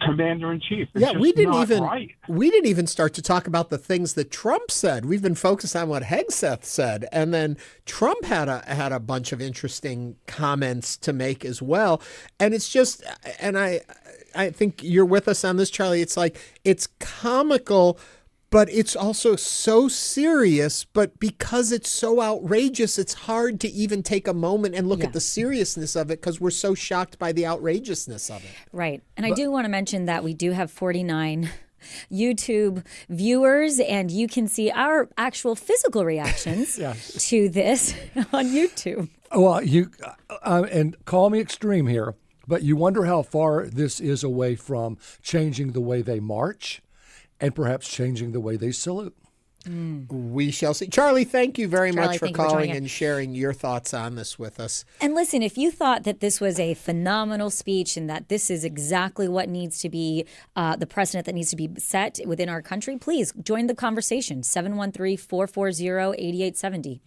commander-in-chief. It's we didn't even start to talk about the things that Trump said. We've been focused on what Hegseth said, and then Trump had a bunch of interesting comments to make as well. And it's just, and I think you're with us on this, Charlie. It's like, it's comical, but it's also so serious. But because it's so outrageous, it's hard to even take a moment and look at the seriousness of it because we're so shocked by the outrageousness of it. Right. And I do want to mention that we do have 49 YouTube viewers, and you can see our actual physical reactions to this on YouTube. Well, and call me extreme here, but you wonder how far this is away from changing the way they march and perhaps changing the way they salute. We shall see. Charlie, thank you very much for calling and sharing your thoughts on this with us. And listen, if you thought that this was a phenomenal speech and that this is exactly what needs to be the precedent that needs to be set within our country, please join the conversation. 713-440-8870.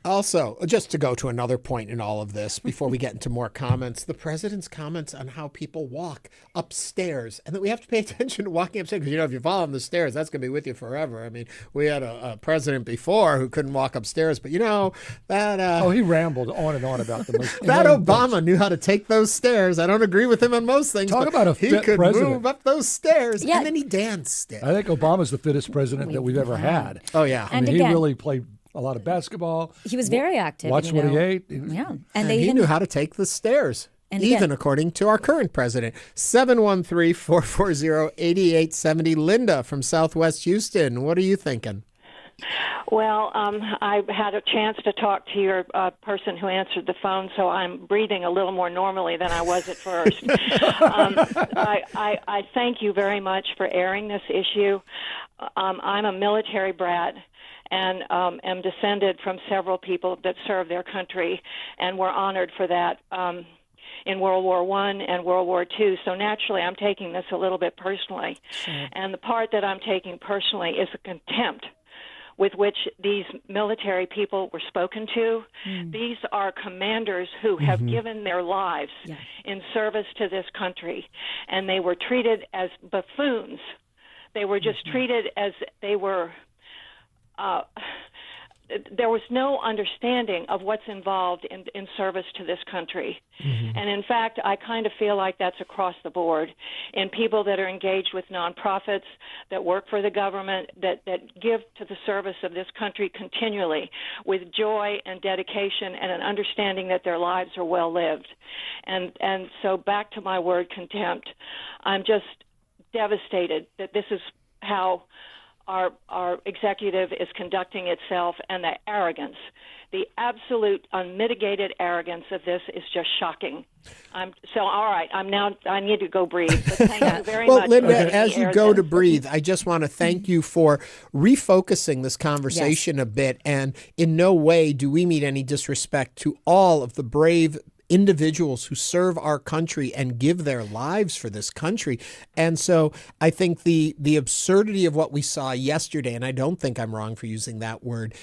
Also, just to go to another point in all of this before we get into more comments, the president's comments on how people walk upstairs and that we have to pay attention to walking upstairs because, if you fall on the stairs, that's going to be with you forever. I mean, we had a president before who couldn't walk upstairs, but that... he rambled on and on about the most... that Obama knew how to take those stairs. I don't agree with him on most things. Talk about a fit he could president. Move up those stairs, and then he danced it. I think Obama's the fittest president that we've ever had. Oh, yeah. I mean, he really played a lot of basketball. He was very active. Watched what he ate. And he knew how to take the stairs, according to our current president. 713-440-8870. Linda from Southwest Houston. What are you thinking? Well, I had a chance to talk to your person who answered the phone, so I'm breathing a little more normally than I was at first. I thank you very much for airing this issue. I'm a military brat and am descended from several people that served their country and were honored for that in World War I and World War II. So naturally, I'm taking this a little bit personally. Sure. And the part that I'm taking personally is the contempt with which these military people were spoken to. These are commanders who have given their lives in service to this country, and they were treated as buffoons. They were just treated as they were there was no understanding of what's involved in service to this country. Mm-hmm. And in fact, I kind of feel like that's across the board in people that are engaged with nonprofits, that work for the government, that give to the service of this country continually with joy and dedication and an understanding that their lives are well lived. And so back to my word contempt, I'm just devastated that this is how our executive is conducting itself, and the arrogance, the absolute unmitigated arrogance of this is just shocking. All right, I need to go breathe. But thank you very much. Well, Linda, as you go to breathe, I just want to thank you for refocusing this conversation a bit. And in no way do we mean any disrespect to all of the brave individuals who serve our country and give their lives for this country. And so I think the absurdity of what we saw yesterday, and I don't think I'm wrong for using that word,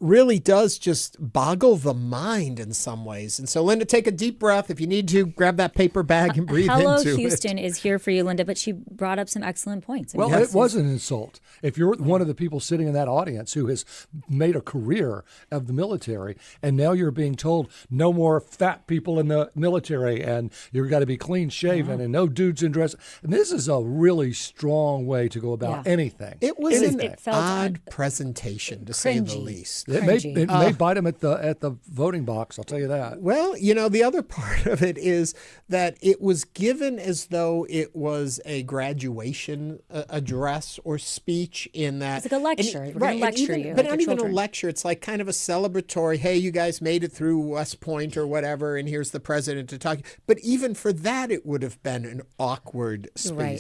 really does just boggle the mind in some ways. And so, Linda, take a deep breath. If you need to, grab that paper bag and breathe into it. Hello Houston is here for you, Linda, but she brought up some excellent points. Well, it was an insult. If you're one of the people sitting in that audience who has made a career of the military, and now you're being told no more fat people in the military, and you've got to be clean shaven and no dudes in dress. And this is a really strong way to go about anything. It was an odd presentation, to say the least. It may bite him at the voting box, I'll tell you that. Well, the other part of it is that it was given as though it was a graduation address or speech in that. It's like a lecture. We're going to lecture you. But not even a lecture. It's like kind of a celebratory, hey, you guys made it through West Point or whatever, and here's the president to talk. But even for that, it would have been an awkward space. Right.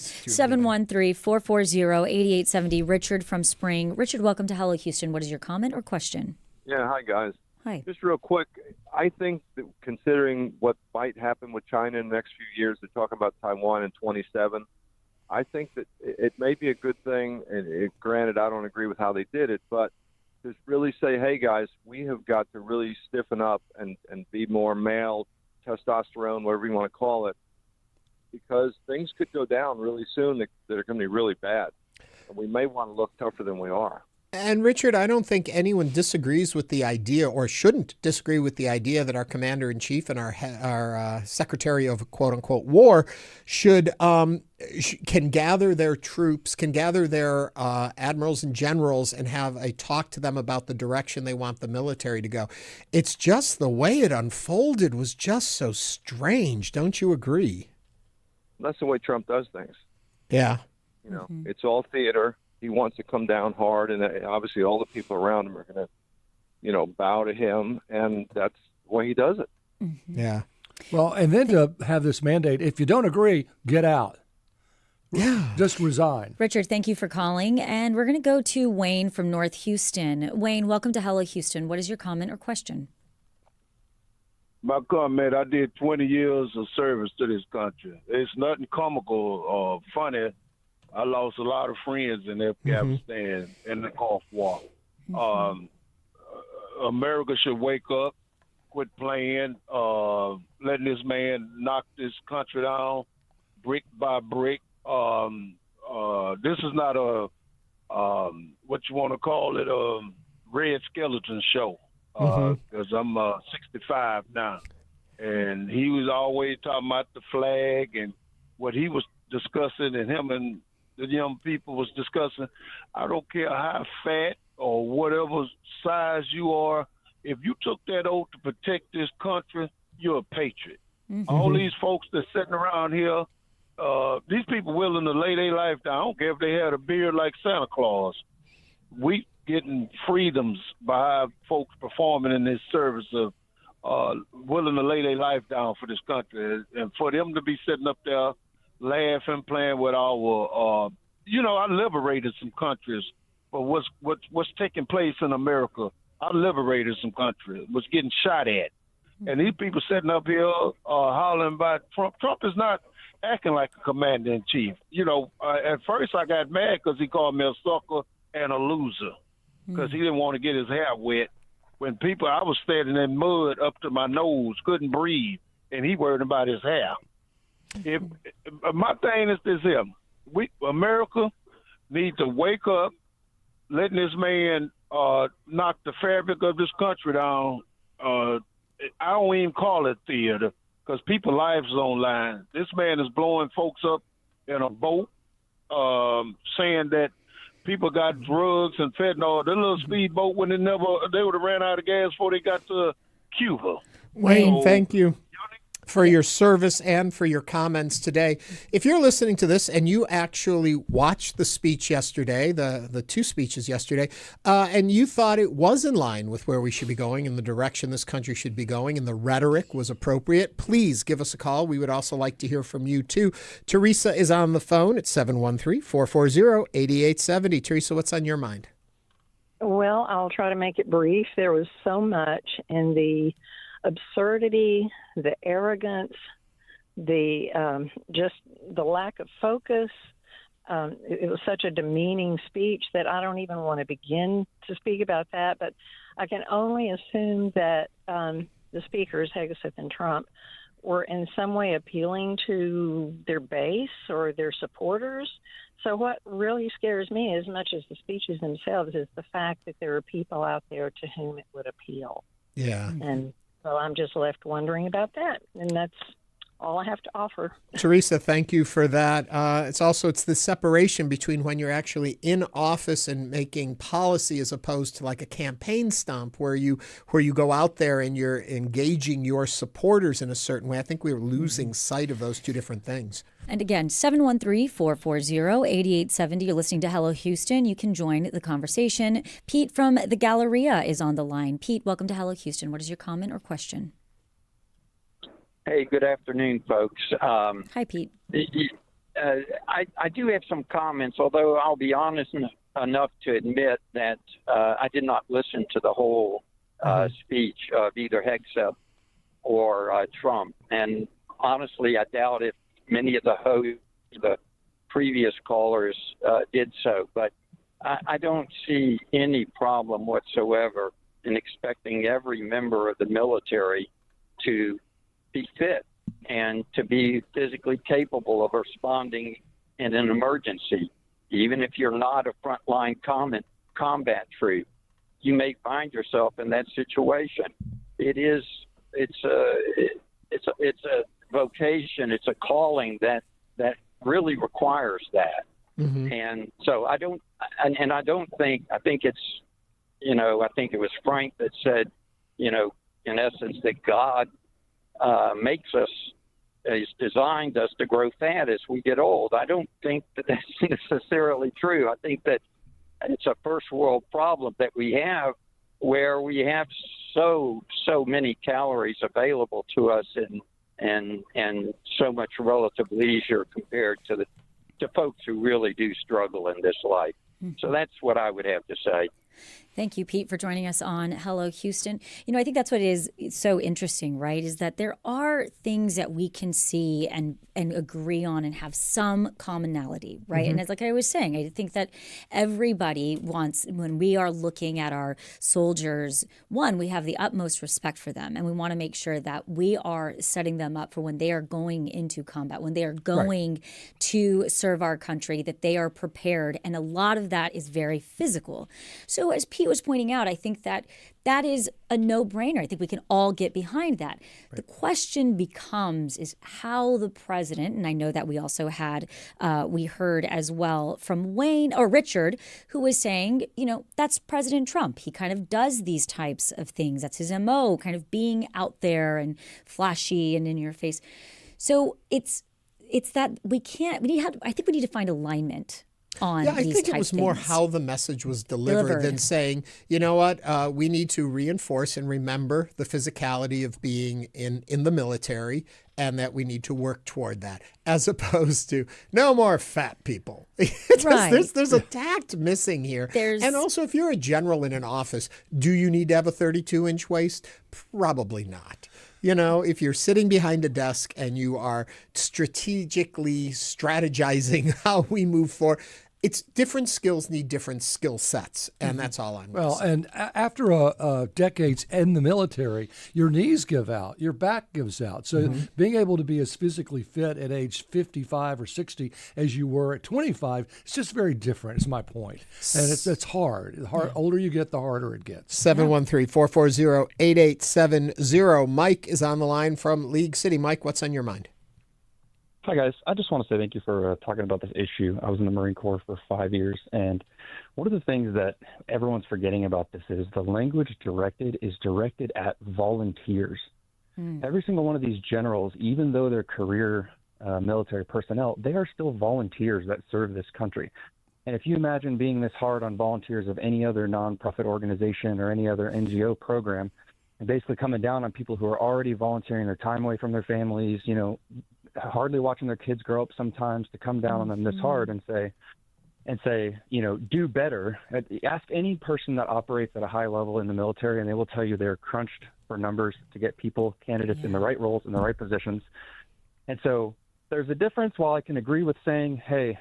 713-440-8870. Richard from Spring. Richard, welcome to Hello Houston. What is your comment or question? Yeah, hi, guys. Hi. Just real quick, I think that considering what might happen with China in the next few years, they're talking about Taiwan in 27. I think that it may be a good thing, and granted, I don't agree with how they did it, but to really say, hey, guys, we have got to really stiffen up and be more male, testosterone, whatever you want to call it, because things could go down really soon that are going to be really bad. And we may want to look tougher than we are. And Richard, I don't think anyone disagrees with the idea, or shouldn't disagree with the idea, that our commander-in-chief and our secretary of quote-unquote war can gather their troops, can gather their admirals and generals and have a talk to them about the direction they want the military to go. It's just the way it unfolded was just so strange. Don't you agree? That's the way Trump does things. Yeah. It's all theater. He wants to come down hard, and obviously all the people around him are going to, bow to him, and that's the way he does it. Mm-hmm. Yeah. Well, and then to have this mandate, if you don't agree, get out. Yeah. Just resign. Richard, thank you for calling. And we're going to go to Wayne from North Houston. Wayne, welcome to Hello Houston. What is your comment or question? My comment, I did 20 years of service to this country. It's nothing comical or funny. I lost a lot of friends in Afghanistan in the Gulf War. America should wake up, quit playing, letting this man knock this country down brick by brick. This is not a, what you want to call it, a red skeleton show, because I'm 65 now. And he was always talking about the flag and what he was discussing, and him and the young people was discussing. I don't care how fat or whatever size you are. If you took that oath to protect this country, you're a patriot. All these folks that's sitting around here, these people willing to lay their life down. I don't care if they had a beard like Santa Claus. We getting freedoms by folks performing in this service of willing to lay their life down for this country. And for them to be sitting up there laughing, playing with our, I liberated some countries, but what's taking place in America, I liberated some countries, was getting shot at. And these people sitting up here hollering about Trump. Trump is not acting like a commander-in-chief. At first I got mad because he called me a sucker and a loser because he didn't want to get his hair wet. When I was standing in mud up to my nose, couldn't breathe, and he worried about his hair. My thing is this here. America needs to wake up, letting this man knocked the fabric of this country down. I don't even call it theater because people's lives is on line. This man is blowing folks up in a boat, saying that people got drugs and fentanyl. The little speedboat, when they would have ran out of gas before they got to Cuba. Wayne, thank you for your service and for your comments today. If you're listening to this and you actually watched the speech yesterday, the two speeches yesterday, and you thought it was in line with where we should be going and the direction this country should be going and the rhetoric was appropriate, please give us a call. We would also like to hear from you too. Teresa is on the phone at 713-440-8870. Teresa, what's on your mind? Well, I'll try to make it brief. There was so much in the absurdity, the arrogance, the just the lack of focus. It was such a demeaning speech that I don't even want to begin to speak about that. But I can only assume that the speakers, Hegseth and Trump, were in some way appealing to their base or their supporters. So what really scares me, as much as the speeches themselves, is the fact that there are people out there to whom it would appeal. Yeah. And so I'm just left wondering about that. And that's all I have to offer. Teresa, thank you for that. It's the separation between when you're actually in office and making policy as opposed to like a campaign stump where you go out there and you're engaging your supporters in a certain way. I think we're losing sight of those two different things. And again, 713-440-8870. You're listening to Hello Houston. You can join the conversation. Pete from the Galleria is on the line. Pete, welcome to Hello Houston. What is your comment or question? Hey, good afternoon, folks. Hi, Pete. I do have some comments, although I'll be honest enough to admit that I did not listen to the whole speech of either Hegseth or Trump. And honestly, I doubt if many of the previous callers did so. But I don't see any problem whatsoever in expecting every member of the military to be fit and to be physically capable of responding in an emergency. Even if you're not a frontline combat troop, you may find yourself in that situation. It's a vocation, it's a calling that really requires that. Mm-hmm. And so I think it's, I think it was Frank that said, in essence, that God makes us, has designed us to grow fat as we get old. I don't think that that's necessarily true. I think that it's a first world problem that we have, where we have so many calories available to us and so much relative leisure compared to folks who really do struggle in this life. Mm-hmm. So that's what I would have to say. Thank you, Pete, for joining us on Hello Houston. I think that's what is so interesting, right, is that there are things that we can see and agree on and have some commonality, right? Mm-hmm. And it's like I was saying, I think that everybody wants, when we are looking at our soldiers, one, we have the utmost respect for them, and we want to make sure that we are setting them up for when they are going into combat, when they are going to serve our country, that they are prepared. And a lot of that is very physical. So as Pete was pointing out, I think that is a no-brainer. I think we can all get behind that. Right. The question becomes is how the president, and I know that we also had, we heard as well from Richard, who was saying, that's President Trump. He kind of does these types of things. That's his MO, kind of being out there and flashy and in your face. So it's that I think we need to find alignment on I think it was more how the message was delivered than saying, you know what, we need to reinforce and remember the physicality of being in the military and that we need to work toward that, as opposed to no more fat people. There's a tact missing here. And also, if you're a general in an office, do you need to have a 32-inch waist? Probably not. If you're sitting behind a desk and you are strategically strategizing how we move forward, it's different skills need different skill sets, and that's all I'm Well, saying. and after decades in the military, your knees give out, your back gives out. So being able to be as physically fit at age 55 or 60 as you were at 25, it's just very different, is my point. And it's hard. The older you get, the harder it gets. 713-440-8870. Mike is on the line from League City. Mike, what's on your mind? Hi, guys. I just want to say thank you for talking about this issue. I was in the Marine Corps for 5 years, and one of the things that everyone's forgetting about this is the language is directed at volunteers. Every single one of these generals, even though they're career military personnel, they are still volunteers that serve this country. And if you imagine being this hard on volunteers of any other nonprofit organization or any other NGO program, and basically coming down on people who are already volunteering their time away from their families, hardly watching their kids grow up sometimes, to come down on them this hard and say, do better. Ask any person that operates at a high level in the military, and they will tell you they're crunched for numbers to get candidates in the right roles, in the right positions. And so there's a difference. While I can agree with saying, hey,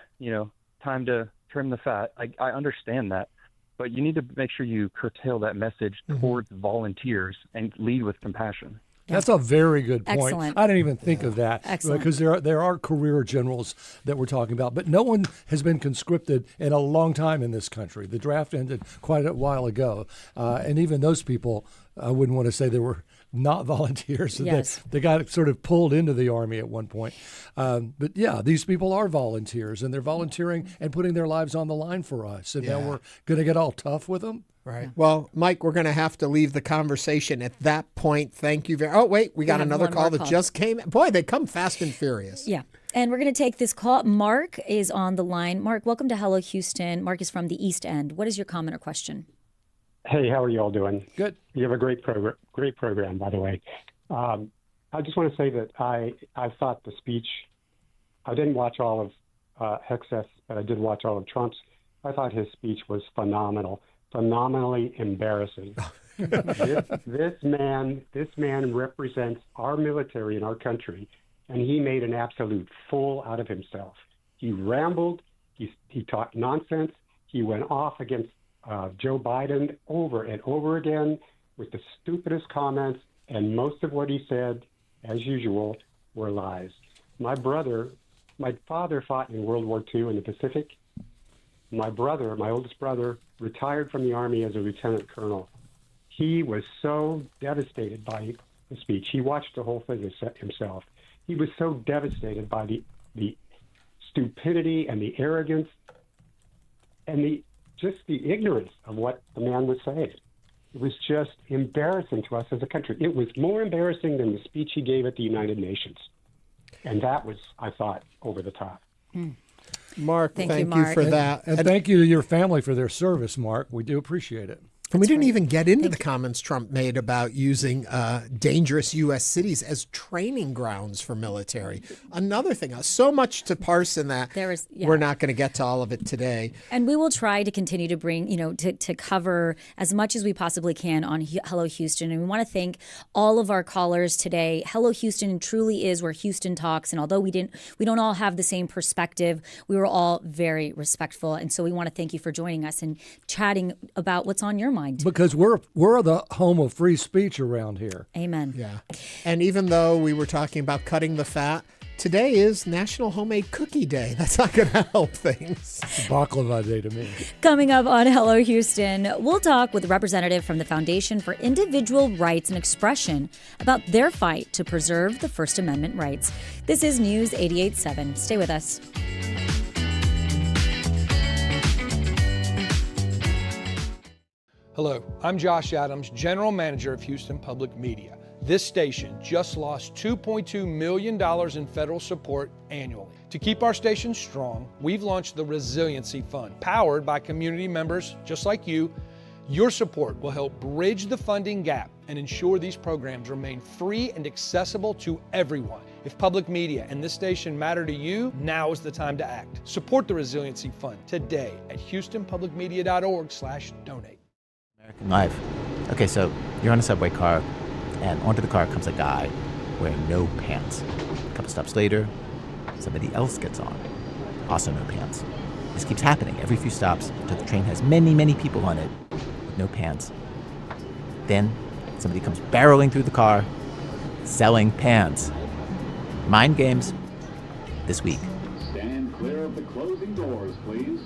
time to trim the fat, I understand that. But you need to make sure you curtail that message towards volunteers and lead with compassion. That's a very good point. Excellent. I didn't even think of that. Excellent. Because there are career generals that we're talking about, but no one has been conscripted in a long time in this country. The draft ended quite a while ago, and even those people, I wouldn't want to say they were not volunteers. Yes. They got sort of pulled into the Army at one point. But yeah, these people are volunteers, and they're volunteering and putting their lives on the line for us. And now we're going to get all tough with them. Right. Well, Mike, we're going to have to leave the conversation at that point. Thank you very much. Oh, wait, we got another call that just came. Boy, they come fast and furious. Yeah. And we're going to take this call. Mark is on the line. Mark, welcome to Hello Houston. Mark is from the East End. What is your comment or question? Hey, how are you all doing? Good. You have a great program, by the way. I just want to say that I thought the speech, I didn't watch all of Hegseth, but I did watch all of Trump's. I thought his speech was phenomenally embarrassing. This man represents our military and our country, and he made an absolute fool out of himself. He rambled. He talked nonsense. He went off against Joe Biden over and over again with the stupidest comments, and most of what he said, as usual, were lies. My father fought in World War II in the Pacific. My oldest brother, retired from the Army as a lieutenant colonel. He was so devastated by the speech. He watched the whole thing himself. He was so devastated by the stupidity and the arrogance and just the ignorance of what the man was saying. It was just embarrassing to us as a country. It was more embarrassing than the speech he gave at the United Nations. And that was, I thought, over the top. Mark, thank you for that. And thank you to your family for their service, Mark. We do appreciate it. And we didn't even get into the comments Trump made about using dangerous U.S. cities as training grounds for military. Another thing, so much to parse in that. We're not going to get to all of it today. And we will try to continue to bring, to cover as much as we possibly can on Hello Houston. And we want to thank all of our callers today. Hello Houston truly is where Houston talks. And although we don't all have the same perspective, we were all very respectful. And so we want to thank you for joining us and chatting about what's on your mind. Because we're the home of free speech around here. Amen. Yeah. And even though we were talking about cutting the fat, today is National Homemade Cookie Day. That's not going to help things. It's baklava day to me. Coming up on Hello Houston, we'll talk with a representative from the Foundation for Individual Rights and Expression about their fight to preserve the First Amendment rights. This is News 88.7. Stay with us. Hello, I'm Josh Adams, General Manager of Houston Public Media. This station just lost $2.2 million in federal support annually. To keep our station strong, we've launched the Resiliency Fund, powered by community members just like you. Your support will help bridge the funding gap and ensure these programs remain free and accessible to everyone. If public media and this station matter to you, now is the time to act. Support the Resiliency Fund today at houstonpublicmedia.org/donate. Life. Okay, so you're on a subway car, and onto the car comes a guy wearing no pants. A couple stops later, somebody else gets on, also no pants. This keeps happening every few stops until the train has many, many people on it with no pants. Then somebody comes barreling through the car, selling pants. Mind games this week. Stand clear of the closing doors, please.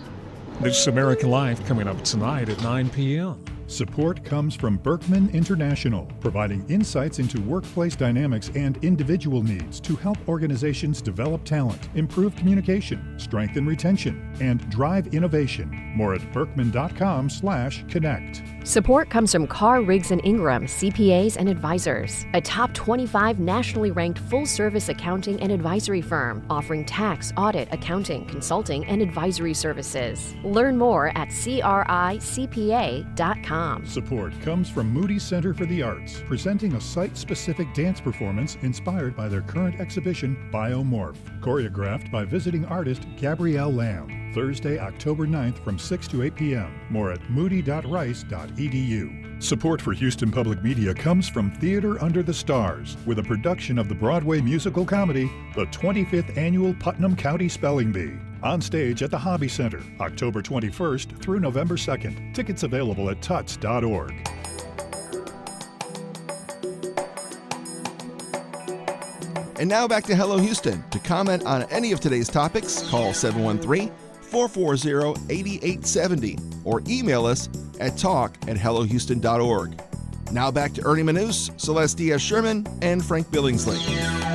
This is American Life coming up tonight at 9 p.m. Support comes from Berkman International, providing insights into workplace dynamics and individual needs to help organizations develop talent, improve communication, strengthen retention, and drive innovation. More at berkman.com/connect. Support comes from Carr, Riggs & Ingram, CPAs and Advisors, a top 25 nationally ranked full-service accounting and advisory firm offering tax, audit, accounting, consulting, and advisory services. Learn more at cricpa.com. Support comes from Moody Center for the Arts, presenting a site-specific dance performance inspired by their current exhibition, Biomorph, choreographed by visiting artist Gabrielle Lamb. Thursday, October 9th from 6 to 8 p.m. More at moody.rice.edu. Support for Houston Public Media comes from Theater Under the Stars, with a production of the Broadway musical comedy, the 25th Annual Putnam County Spelling Bee. On stage at the Hobby Center, October 21st through November 2nd. Tickets available at tuts.org. And now back to Hello Houston. To comment on any of today's topics, call 713-440-8870 or email us at talk@hellohouston.org. Now back to Ernie Manous, Celeste Diaz-Sherman, and Frank Billingsley.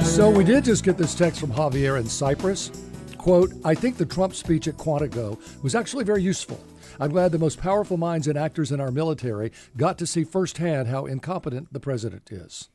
So we did just get this text from Javier in Cyprus. Quote, I think the Trump speech at Quantico was actually very useful. I'm glad the most powerful minds and actors in our military got to see firsthand how incompetent the president is.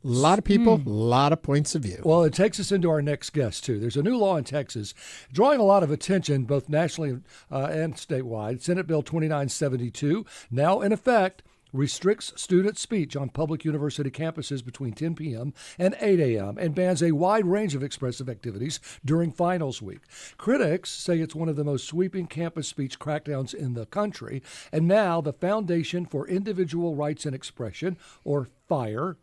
A lot of people, a lot of points of view. Well, it takes us into our next guest, too. There's a new law in Texas drawing a lot of attention, both nationally and statewide. Senate Bill 2972, now in effect, restricts student speech on public university campuses between 10 p.m. and 8 a.m. and bans a wide range of expressive activities during finals week. Critics say it's one of the most sweeping campus speech crackdowns in the country. And now the Foundation for Individual Rights and Expression, or FIRE,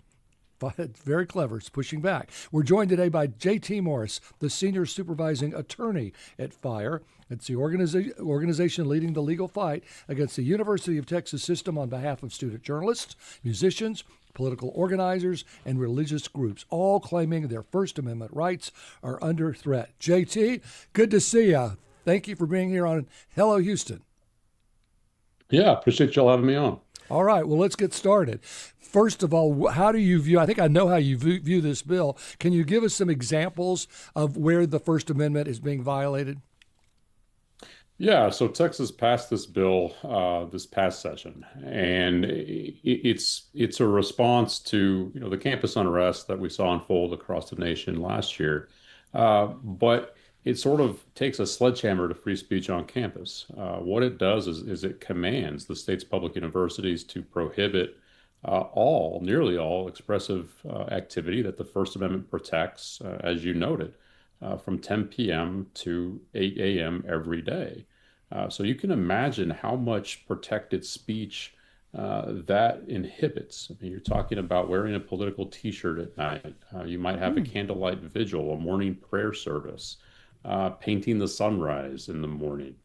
very clever, it's pushing back. We're joined today by J.T. Morris, the senior supervising attorney at FIRE. It's the organization leading the legal fight against the University of Texas system on behalf of student journalists, musicians, political organizers, and religious groups, all claiming their First Amendment rights are under threat. J.T., good to see you. Thank you for being here on Hello Houston. Yeah, appreciate y'all having me on. All right, well, let's get started. First of all, how do you view, I think I know how you view this bill. Can you give us some examples of where the First Amendment is being violated? Yeah, so Texas passed this bill this past session, and it's a response to the campus unrest that we saw unfold across the nation last year. But it sort of takes a sledgehammer to free speech on campus. What it does is it commands the state's public universities to prohibit nearly all expressive activity that the First Amendment protects, as you noted, from 10 p.m. to 8 a.m. every day. So you can imagine how much protected speech that inhibits. I mean, you're talking about wearing a political T-shirt at night. You might have a candlelight vigil, a morning prayer service, painting the sunrise in the morning,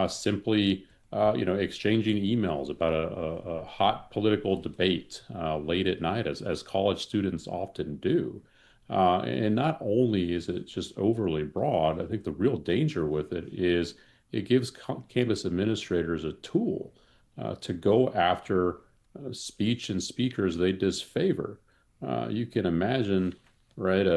simply exchanging emails about a hot political debate late at night, as college students often do. And not only is it just overly broad, I think the real danger with it is it gives campus administrators a tool to go after speech and speakers they disfavor. You can imagine, right,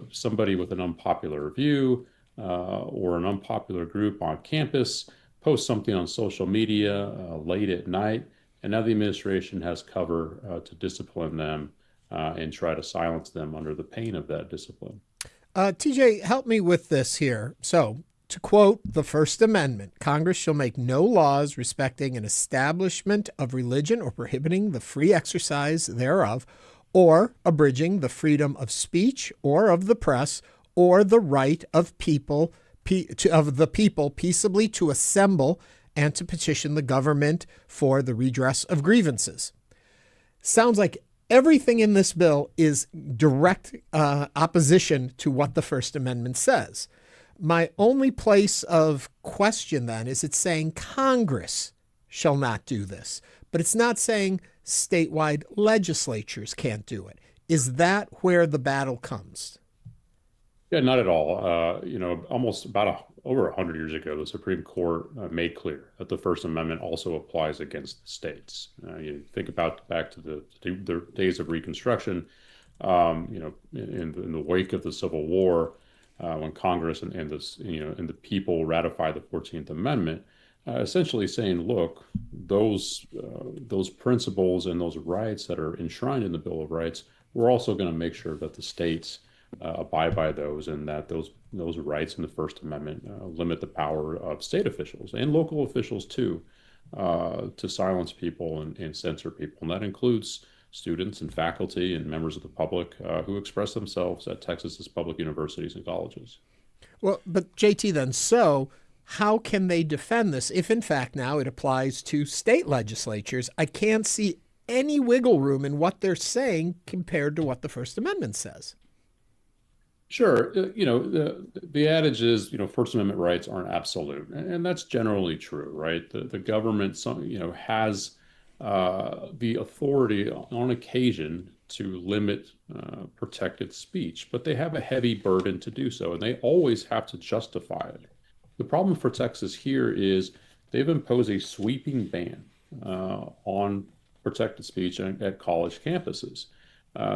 somebody with an unpopular view or an unpopular group on campus post something on social media late at night, and now the administration has cover to discipline them and try to silence them under the pain of that discipline. TJ, help me with this here. So, to quote the First Amendment, Congress shall make no laws respecting an establishment of religion or prohibiting the free exercise thereof, or abridging the freedom of speech or of the press, or the right of the people peaceably to assemble and to petition the government for the redress of grievances. Sounds like everything in this bill is direct opposition to what the First Amendment says. My only place of question then is it's saying Congress shall not do this, but it's not saying statewide legislatures can't do it. Is that where the battle comes? Yeah, not at all. Almost over 100 years ago, the Supreme Court made clear that the First Amendment also applies against the states. You think about back to the days of Reconstruction, in the wake of the Civil War, when Congress and the people ratified the 14th Amendment, essentially saying, look, those principles and those rights that are enshrined in the Bill of Rights, we're also going to make sure that the states abide by those, and that those rights in the First Amendment limit the power of state officials and local officials too, to silence people and censor people. And that includes students and faculty and members of the public who express themselves at Texas's public universities and colleges. Well, but JT, then, so how can they defend this if, in fact, now it applies to state legislatures? I can't see any wiggle room in what they're saying compared to what the First Amendment says. Sure. The adage is, First Amendment rights aren't absolute, and that's generally true, right? The government, has the authority on occasion to limit protected speech, but they have a heavy burden to do so, and they always have to justify it. The problem for Texas here is they've imposed a sweeping ban on protected speech at college campuses.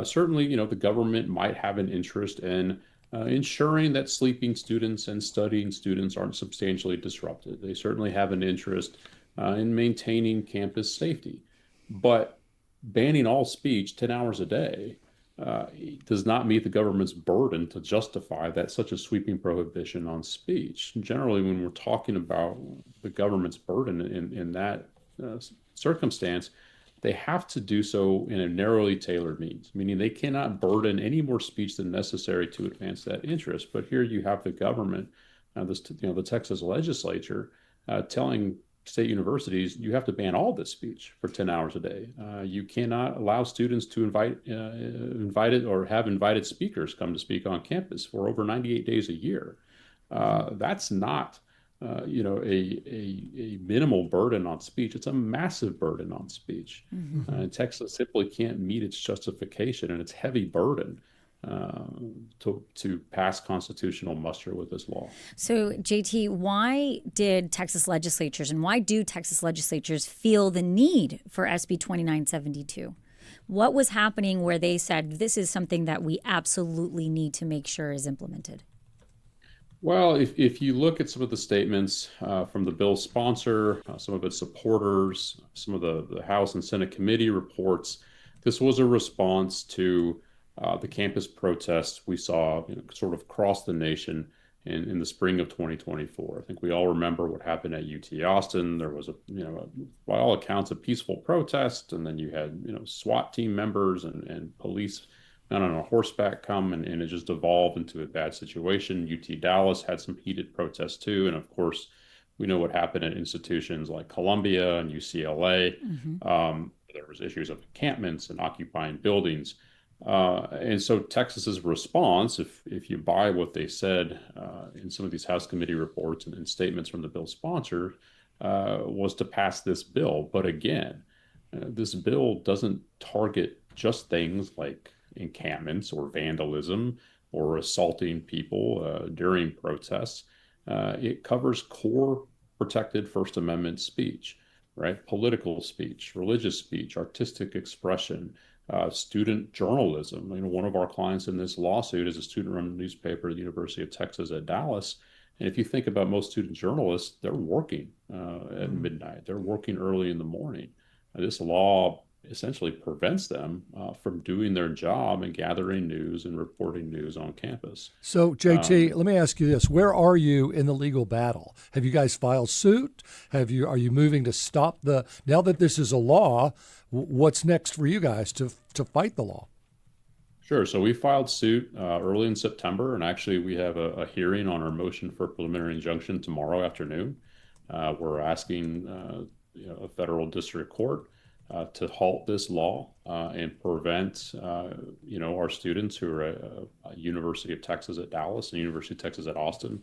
Certainly, the government might have an interest in ensuring that sleeping students and studying students aren't substantially disrupted. They certainly have an interest in maintaining campus safety. But banning all speech 10 hours a day does not meet the government's burden to justify that such a sweeping prohibition on speech. Generally, when we're talking about the government's burden in that circumstance, they have to do so in a narrowly tailored means, meaning they cannot burden any more speech than necessary to advance that interest. But here you have the government, the Texas legislature, telling state universities, you have to ban all this speech for 10 hours a day. You cannot allow students to have invited speakers come to speak on campus for over 98 days a year. That's not a minimal burden on speech. It's a massive burden on speech. And Texas simply can't meet its justification and its heavy burden to pass constitutional muster with this law. So, JT, why did Texas legislatures and why do Texas legislatures feel the need for SB 2972? What was happening where they said this is something that we absolutely need to make sure is implemented? Well, if you look at some of the statements from the bill's sponsor, some of its supporters, some of the House and Senate committee reports, this was a response to the campus protests we saw sort of across the nation in the spring of 2024. I think we all remember what happened at UT Austin. There was by all accounts, a peaceful protest, and then you had SWAT team members and police on a horseback come, and it just evolved into a bad situation. UT Dallas had some heated protests too, and of course, we know what happened at institutions like Columbia and UCLA. There was issues of encampments and occupying buildings. And so Texas's response, if you buy what they said in some of these House committee reports and statements from the bill sponsor, was to pass this bill. But again, this bill doesn't target just things like encampments or vandalism or assaulting people during protests. It covers core protected First Amendment speech, right? Political speech, religious speech, artistic expression, student journalism. One of our clients in this lawsuit is a student-run newspaper at the University of Texas at Dallas. And if you think about most student journalists, they're working at midnight. They're working early in the morning. This law essentially prevents them from doing their job and gathering news and reporting news on campus. So, JT, let me ask you this. Where are you in the legal battle? Have you guys filed suit? Are you moving to stop now that this is a law, what's next for you guys to fight the law? Sure. So we filed suit early in September, and actually we have a hearing on our motion for preliminary injunction tomorrow afternoon. We're asking a federal district court to halt this law and prevent, our students who are at University of Texas at Dallas and University of Texas at Austin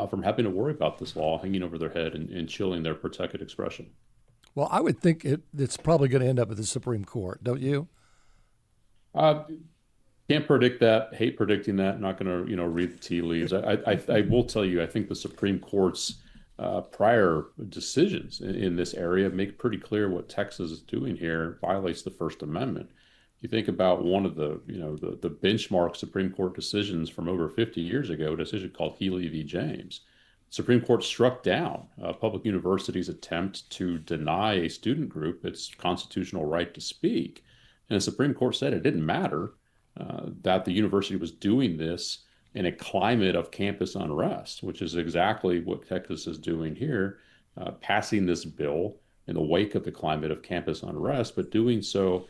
from having to worry about this law hanging over their head and chilling their protected expression. Well, I would think it's probably going to end up at the Supreme Court, don't you? Can't predict that. Hate predicting that. Not going to, read the tea leaves. I will tell you, I think the Supreme Court's prior decisions in this area make pretty clear what Texas is doing here violates the First Amendment. You think about one of the benchmark Supreme Court decisions from over 50 years ago, a decision called Healy v. James. Supreme Court struck down a public university's attempt to deny a student group its constitutional right to speak. And the Supreme Court said it didn't matter that the university was doing this in a climate of campus unrest, which is exactly what Texas is doing here, passing this bill in the wake of the climate of campus unrest, but doing so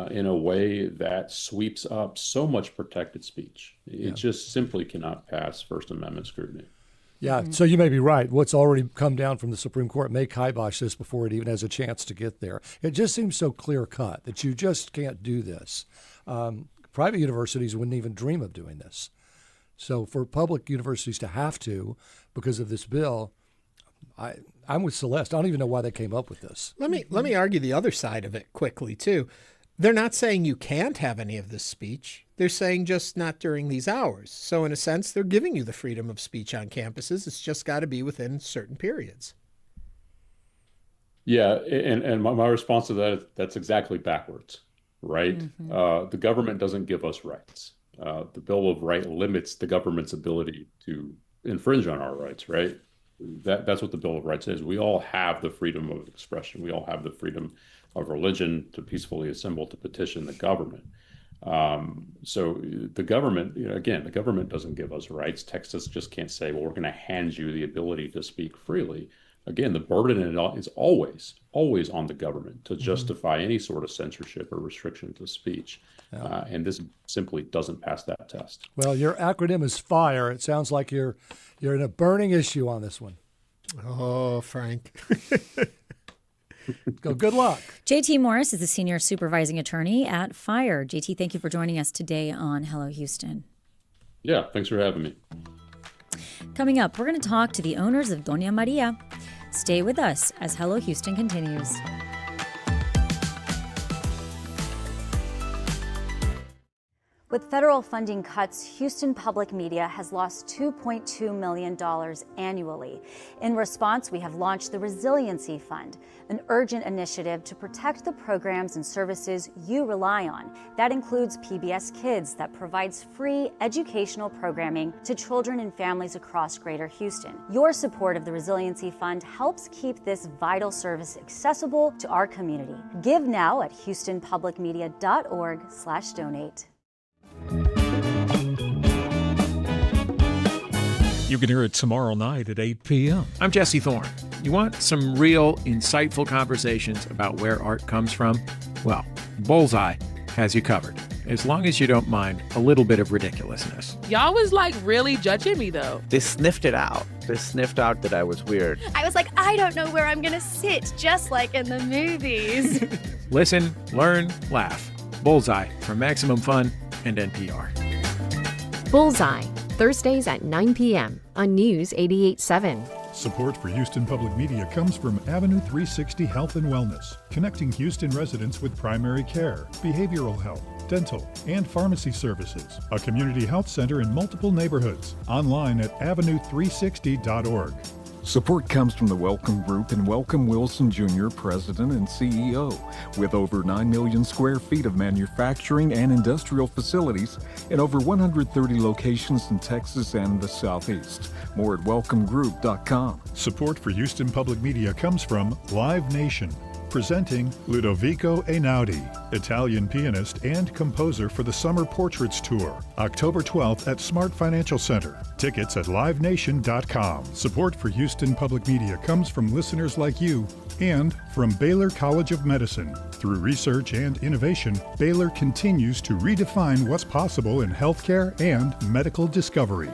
in a way that sweeps up so much protected speech. It just simply cannot pass First Amendment scrutiny. Yeah, so you may be right. What's already come down from the Supreme Court may kibosh this before it even has a chance to get there. It just seems so clear-cut that you just can't do this. Private universities wouldn't even dream of doing this. So for public universities to have to, because of this bill, I'm with Celeste. I don't even know why they came up with this. Let me argue the other side of it quickly, too. They're not saying you can't have any of this speech. They're saying just not during these hours. So in a sense, they're giving you the freedom of speech on campuses. It's just got to be within certain periods. Yeah, and my response to that, that's exactly backwards, right? The government doesn't give us rights. The Bill of Rights limits the government's ability to infringe on our rights, right? That's what the Bill of Rights is. We all have the freedom of expression. We all have the freedom of religion to peacefully assemble to petition the government. So the government, again, the government doesn't give us rights. Texas just can't say, well, we're going to hand you the ability to speak freely. Again, the burden is always on the government to justify any sort of censorship or restriction to speech. And this simply doesn't pass that test. Well, your acronym is FIRE. It sounds like you're in a burning issue on this one. Oh, Frank. Good luck. JT Morris is the Senior Supervising Attorney at FIRE. JT, thank you for joining us today on Hello Houston. Yeah, thanks for having me. Coming up, we're going to talk to the owners of Doña Maria. Stay with us as Hello Houston continues. With federal funding cuts, Houston Public Media has lost $2.2 million annually. In response, we have launched the Resiliency Fund, an urgent initiative to protect the programs and services you rely on. That includes PBS Kids, that provides free educational programming to children and families across Greater Houston. Your support of the Resiliency Fund helps keep this vital service accessible to our community. Give now at houstonpublicmedia.org/donate. You can hear it tomorrow night at 8 p.m. I'm Jesse Thorne. You want some real, insightful conversations about where art comes from? Well, Bullseye has you covered, as long as you don't mind a little bit of ridiculousness. Y'all was like really judging me though. They sniffed it out. They sniffed out that I was weird. I was like, I don't know where I'm gonna sit, just like in the movies. Listen, learn, laugh. Bullseye from Maximum Fun and NPR. Bullseye, Thursdays at 9 p.m. on News 88.7. Support for Houston Public Media comes from Avenue 360 Health and Wellness, connecting Houston residents with primary care, behavioral health, dental, and pharmacy services. A community health center in multiple neighborhoods. Online at avenue360.org. Support comes from the Welcome Group and Welcome Wilson Jr., President and CEO, with over 9 million square feet of manufacturing and industrial facilities in over 130 locations in Texas and the Southeast. More at welcomegroup.com. Support for Houston Public Media comes from Live Nation, presenting Ludovico Einaudi, Italian pianist and composer for the Summer Portraits Tour, October 12th at Smart Financial Center. Tickets at livenation.com. Support for Houston Public Media comes from listeners like you and from Baylor College of Medicine. Through research and innovation, Baylor continues to redefine what's possible in healthcare and medical discovery.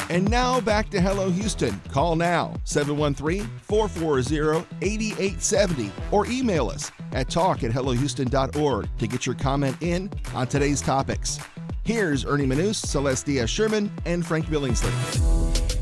And now back to Hello Houston. Call now, 713-440-8870, or email us at talk@hellohouston.org to get your comment in on today's topics. Here's Ernie Manous, Celeste Diaz-Sherman, and Frank Billingsley.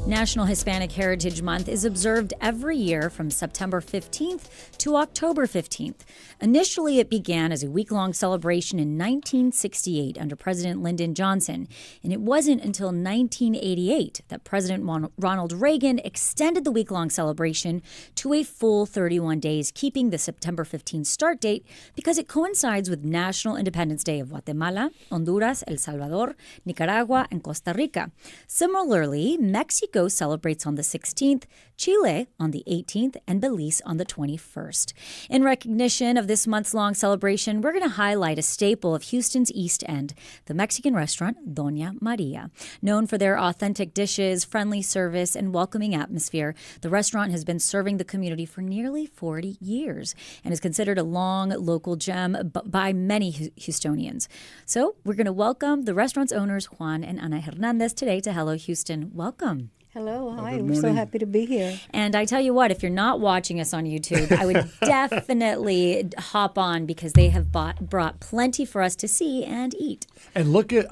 National Hispanic Heritage Month is observed every year from September 15th to October 15th. Initially, it began as a week-long celebration in 1968 under President Lyndon Johnson, and it wasn't until 1988 that President Ronald Reagan extended the week-long celebration to a full 31 days, keeping the September 15th start date because it coincides with National Independence Day of Guatemala, Honduras, El Salvador, Nicaragua, and Costa Rica. Similarly, Mexico celebrates on the 16th, Chile on the 18th, and Belize on the 21st. In recognition of this months-long celebration, we're going to highlight a staple of Houston's East End, the Mexican restaurant Doña Maria. Known for their authentic dishes, friendly service, and welcoming atmosphere, the restaurant has been serving the community for nearly 40 years and is considered a long local gem by many Houstonians. So we're going to welcome the restaurant's owners, Juan and Anna Hernandez, today to Hello Houston. Welcome. Hello, hi. We're so happy to be here. And I tell you what, if you're not watching us on YouTube, I would definitely hop on because they have brought plenty for us to see and eat. And look at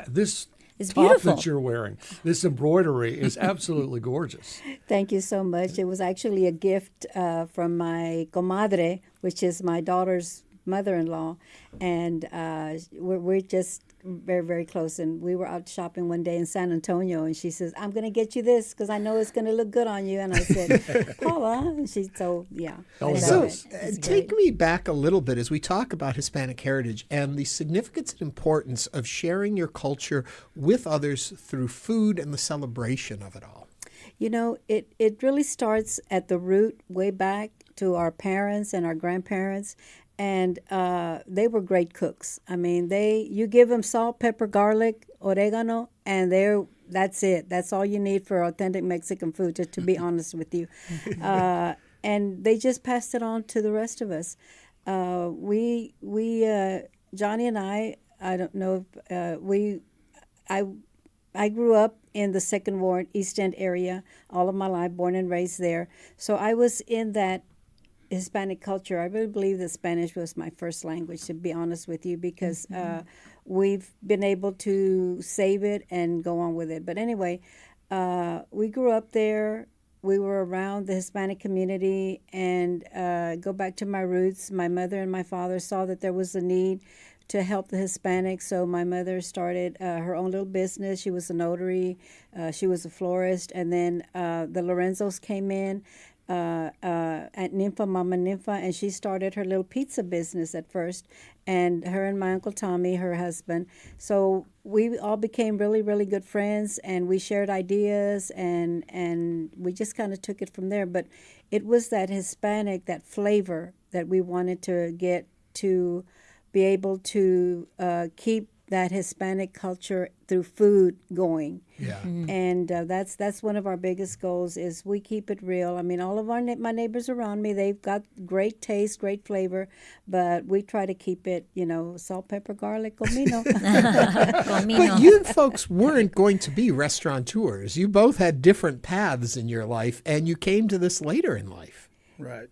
this it's top beautiful. that you're wearing. This embroidery is absolutely gorgeous. Thank you so much. It was actually a gift from my comadre, which is my daughter's mother-in-law, and we're just very, very close. And we were out shopping one day in San Antonio, and she says, "I'm going to get you this because I know it's going to look good on you." And I said, "Paula," and yeah. So take me back a little bit as we talk about Hispanic heritage and the significance and importance of sharing your culture with others through food and the celebration of it all. You know, it really starts at the root, way back to our parents and our grandparents. And they were great cooks. I mean, you give them salt, pepper, garlic, oregano, and that's it. That's all you need for authentic Mexican food, just to be honest with you. And they just passed it on to the rest of us. We Johnny and I don't know if I grew up in the Second Ward, East End area, all of my life, born and raised there. So I was in that Hispanic culture. I really believe that Spanish was my first language, to be honest with you, because we've been able to save it and go on with it. But anyway, we grew up there. We were around the Hispanic community, and go back to my roots. My mother and my father saw that there was a need to help the Hispanics, so my mother started her own little business. She was a notary. She was a florist, and then the Lorenzos came in. At Nympha, Mama Nympha, and she started her little pizza business at first, and her and my Uncle Tommy, her husband. So we all became really, really good friends, and we shared ideas, and we just kind of took it from there. But it was that Hispanic, that flavor that we wanted to get to be able to keep that Hispanic culture through food going. Yeah. And that's one of our biggest goals is we keep it real. I mean, all of my neighbors around me, they've got great taste, great flavor, but we try to keep it, salt, pepper, garlic, comino. But you folks weren't going to be restaurateurs. You both had different paths in your life, and you came to this later in life. Right.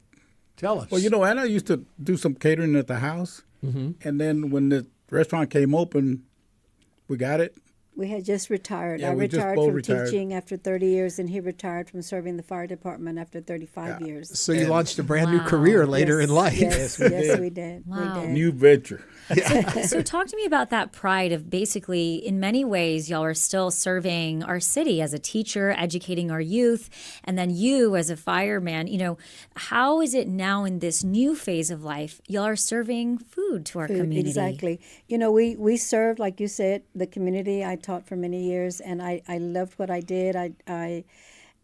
Tell us. Well, Anna used to do some catering at the house, and then when the restaurant came open, we got it. We had just retired. Yeah, I we just retired both from retired. teaching after 30 years, and he retired from serving the fire department after 35 years. So you launched a brand new career later in life. Yes, we did. Wow. We did. New venture. So talk to me about that pride of basically, in many ways, y'all are still serving our city as a teacher, educating our youth, and then you as a fireman. How is it now in this new phase of life, y'all are serving food to our community? Exactly. We served, like you said, the community. I taught for many years, and I loved what I did. And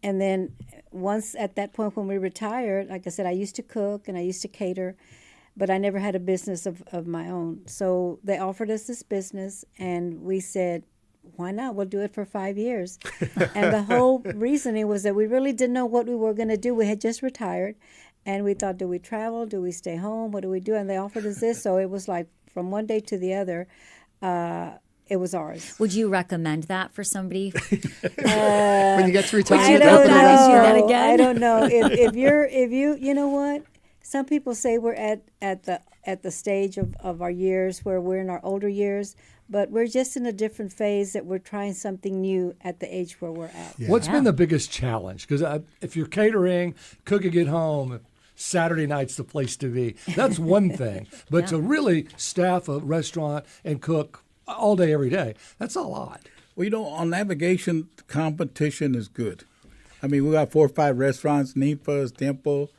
then once at that point when we retired, like I said, I used to cook and I used to cater, but I never had a business of my own. So they offered us this business, and we said, why not? We'll do it for 5 years. And the whole reasoning was that we really didn't know what we were going to do. We had just retired, and we thought, do we travel? Do we stay home? What do we do? And they offered us this. So it was like from one day to the other, it was ours. Would you recommend that for somebody? When you get to retire, I don't know. I don't know. If you know what? Some people say we're at the stage of our years where we're in our older years, But we're just in a different phase that we're trying something new at the age where we're at. What's been the biggest challenge? Because if you're catering, cooking at home, Saturday night's the place to be. That's one thing. But to really staff a restaurant and cook all day, every day, that's a lot. Well, on navigation, competition is good. I mean, we got 4 or 5 restaurants, Ninfa's, Tiempo,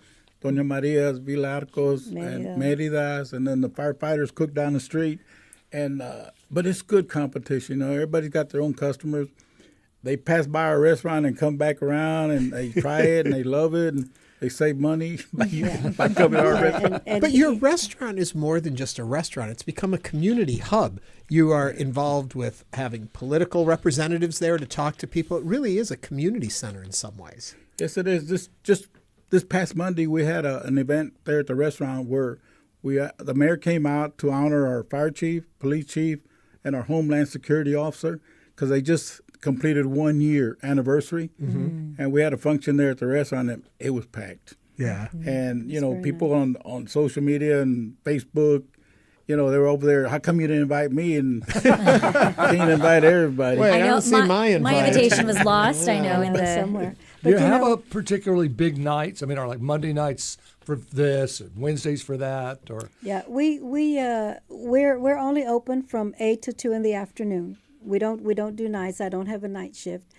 Doña Maria's, Villa Arcos, and Meridas, and then the firefighters cook down the street. And but it's good competition. Everybody's got their own customers. They pass by our restaurant and come back around, and they try it, and they love it, and they save money by coming to our restaurant. But your restaurant is more than just a restaurant. It's become a community hub. You are involved with having political representatives there to talk to people. It really is a community center in some ways. Yes, it is. Just this past Monday, we had an event there at the restaurant where the mayor came out to honor our fire chief, police chief, and our Homeland Security officer because they just completed 1 year anniversary. Mm-hmm. And we had a function there at the restaurant and it was packed. Yeah. And, people on social media and Facebook, they were over there, how come you didn't invite me? And didn't invite everybody. Wait, I don't see my invite. My invitation was lost, I know, in the somewhere. Do you have a particularly big nights? I mean, are like Monday nights for this, and Wednesdays for that, or? Yeah, we're only open from 8 to 2 in the afternoon. We don't do nights. I don't have a night shift,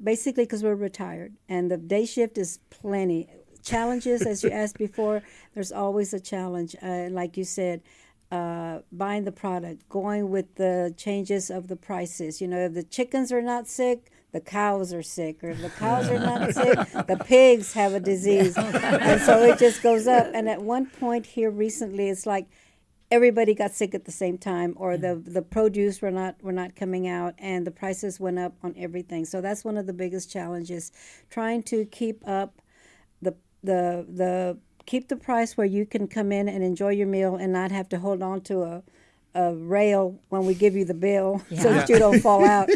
basically because we're retired, and the day shift is plenty. Challenges, as you asked before, there's always a challenge. Like you said, buying the product, going with the changes of the prices. If the chickens are not sick, the cows are sick, or if the cows are not sick, the pigs have a disease. And so it just goes up. And at one point here recently, it's like everybody got sick at the same time, or the produce were not coming out, and the prices went up on everything. So that's one of the biggest challenges, trying to keep up keep the price where you can come in and enjoy your meal and not have to hold on to a rail when we give you the bill so that you don't fall out.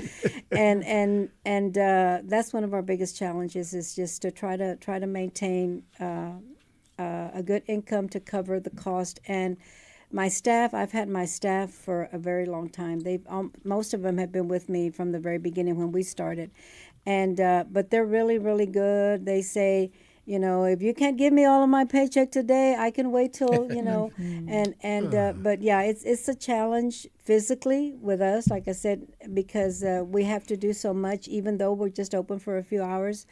And that's one of our biggest challenges, is just to try to maintain a good income to cover the cost. And my staff, I've had my staff for a very long time. Most of them have been with me from the very beginning when we started. And but they're really, really good. They say, if you can't give me all of my paycheck today, I can wait till, but yeah, it's a challenge physically with us, like I said, because we have to do so much, even though we're just open for a few hours.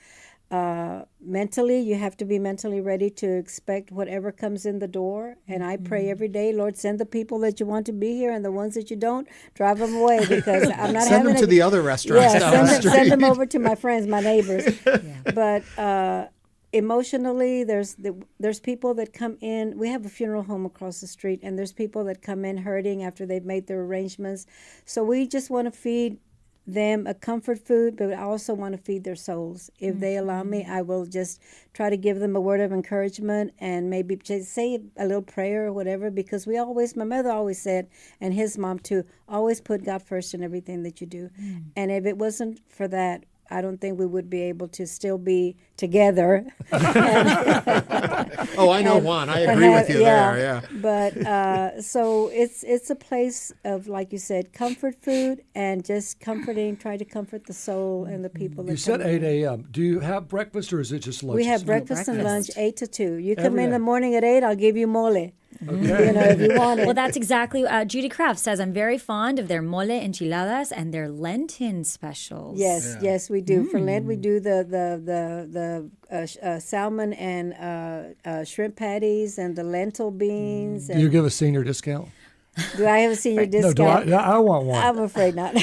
Mentally, you have to be mentally ready to expect whatever comes in the door. And I pray every day, Lord, send the people that you want to be here, and the ones that you don't, drive them away, because I'm not send them to the other restaurants down the street. Send them over to my friends, my neighbors. But emotionally, there's people that come in. We have a funeral home across the street, and there's people that come in hurting after they've made their arrangements. So we just want to feed them a comfort food, but I also want to feed their souls. If they allow me, I will just try to give them a word of encouragement and maybe just say a little prayer or whatever, because my mother always said, and his mom too, always put God first in everything that you do. And if it wasn't for that, I don't think we would be able to still be together. Oh, I know Juan. I agree with you there. Yeah. But so it's a place of, like you said, comfort food and just comforting. Try to comfort the soul and the people. That You said 8 a.m. Do you have breakfast, or is it just lunch? We have breakfast and lunch 8 to 2. You come in the morning at 8, I'll give you mole. Okay. If you want it. Well, that's exactly. Judy Kraft says, I'm very fond of their mole enchiladas and their Lenten specials. Yes, we do. For Lent, we do the salmon and shrimp patties and the lentil beans. Do you give a senior discount? Do I have a senior discount? No, I want one. I'm afraid not.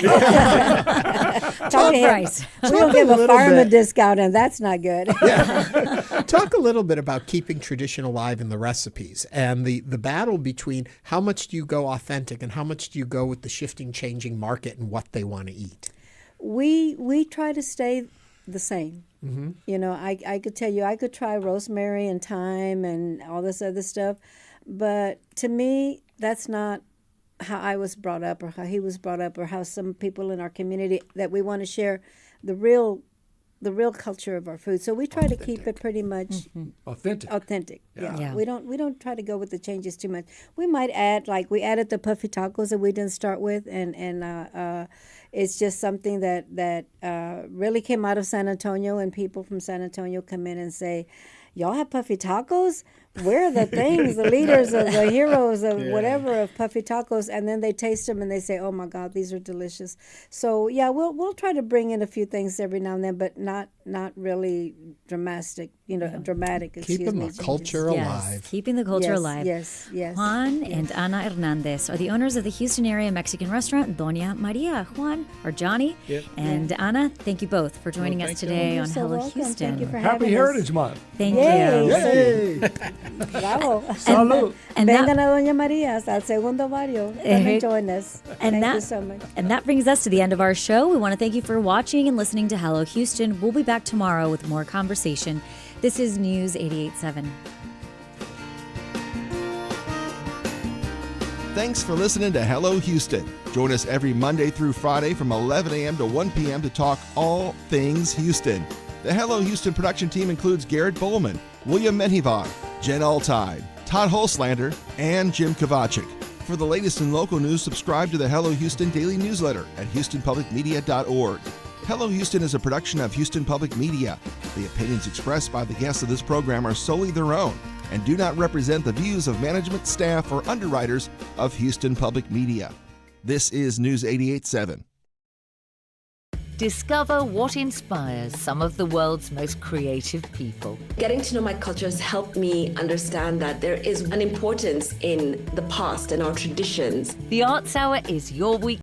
Top price. We don't give a fireman discount, and that's not good. Talk a little bit about keeping tradition alive in the recipes and the battle between how much do you go authentic and how much do you go with the shifting, changing market and what they want to eat. We try to stay the same. Mm-hmm. I could tell you, I could try rosemary and thyme and all this other stuff, but to me, that's not how I was brought up or how he was brought up or how some people in our community, that we want to share the real real culture of our food. So we try to keep it pretty much authentic. Yeah. We don't try to go with the changes too much. We might add, like we added the puffy tacos that we didn't start with, and it's just something that really came out of San Antonio, and people from San Antonio come in and say, y'all have puffy tacos? We're the things, the leaders of the heroes of whatever of puffy tacos, and then they taste them and they say, "Oh my God, these are delicious." So yeah, we'll try to bring in a few things every now and then, but not really dramatic. Dramatic. Keeping the culture alive. Keeping the culture alive. Yes. Juan and Anna Hernandez are the owners of the Houston area Mexican restaurant Doña Maria. Juan, or Johnny, and Anna, thank you both for joining us today on Hello Houston. Thank you for Happy Heritage Month. Thank Yay. you. Yay. Bravo. Salud. And Vengan a Doña Maria al segundo barrio. Come and join us. And Thank you so much. And that brings us to the end of our show. We want to thank you for watching and listening to Hello Houston. We'll be back tomorrow with more conversation. This is News 88.7. Thanks for listening to Hello Houston. Join us every Monday through Friday from 11 a.m. to 1 p.m. to talk all things Houston. The Hello Houston production team includes Garrett Bowman, William Menjivar, Jen Altide, Todd Holslander, and Jim Kovacic. For the latest in local news, subscribe to the Hello Houston daily newsletter at HoustonPublicMedia.org. Hello Houston is a production of Houston Public Media. The opinions expressed by the guests of this program are solely their own and do not represent the views of management, staff, or underwriters of Houston Public Media. This is News 88.7. Discover what inspires some of the world's most creative people. Getting to know my culture has helped me understand that there is an importance in the past and our traditions. The Arts Hour is your week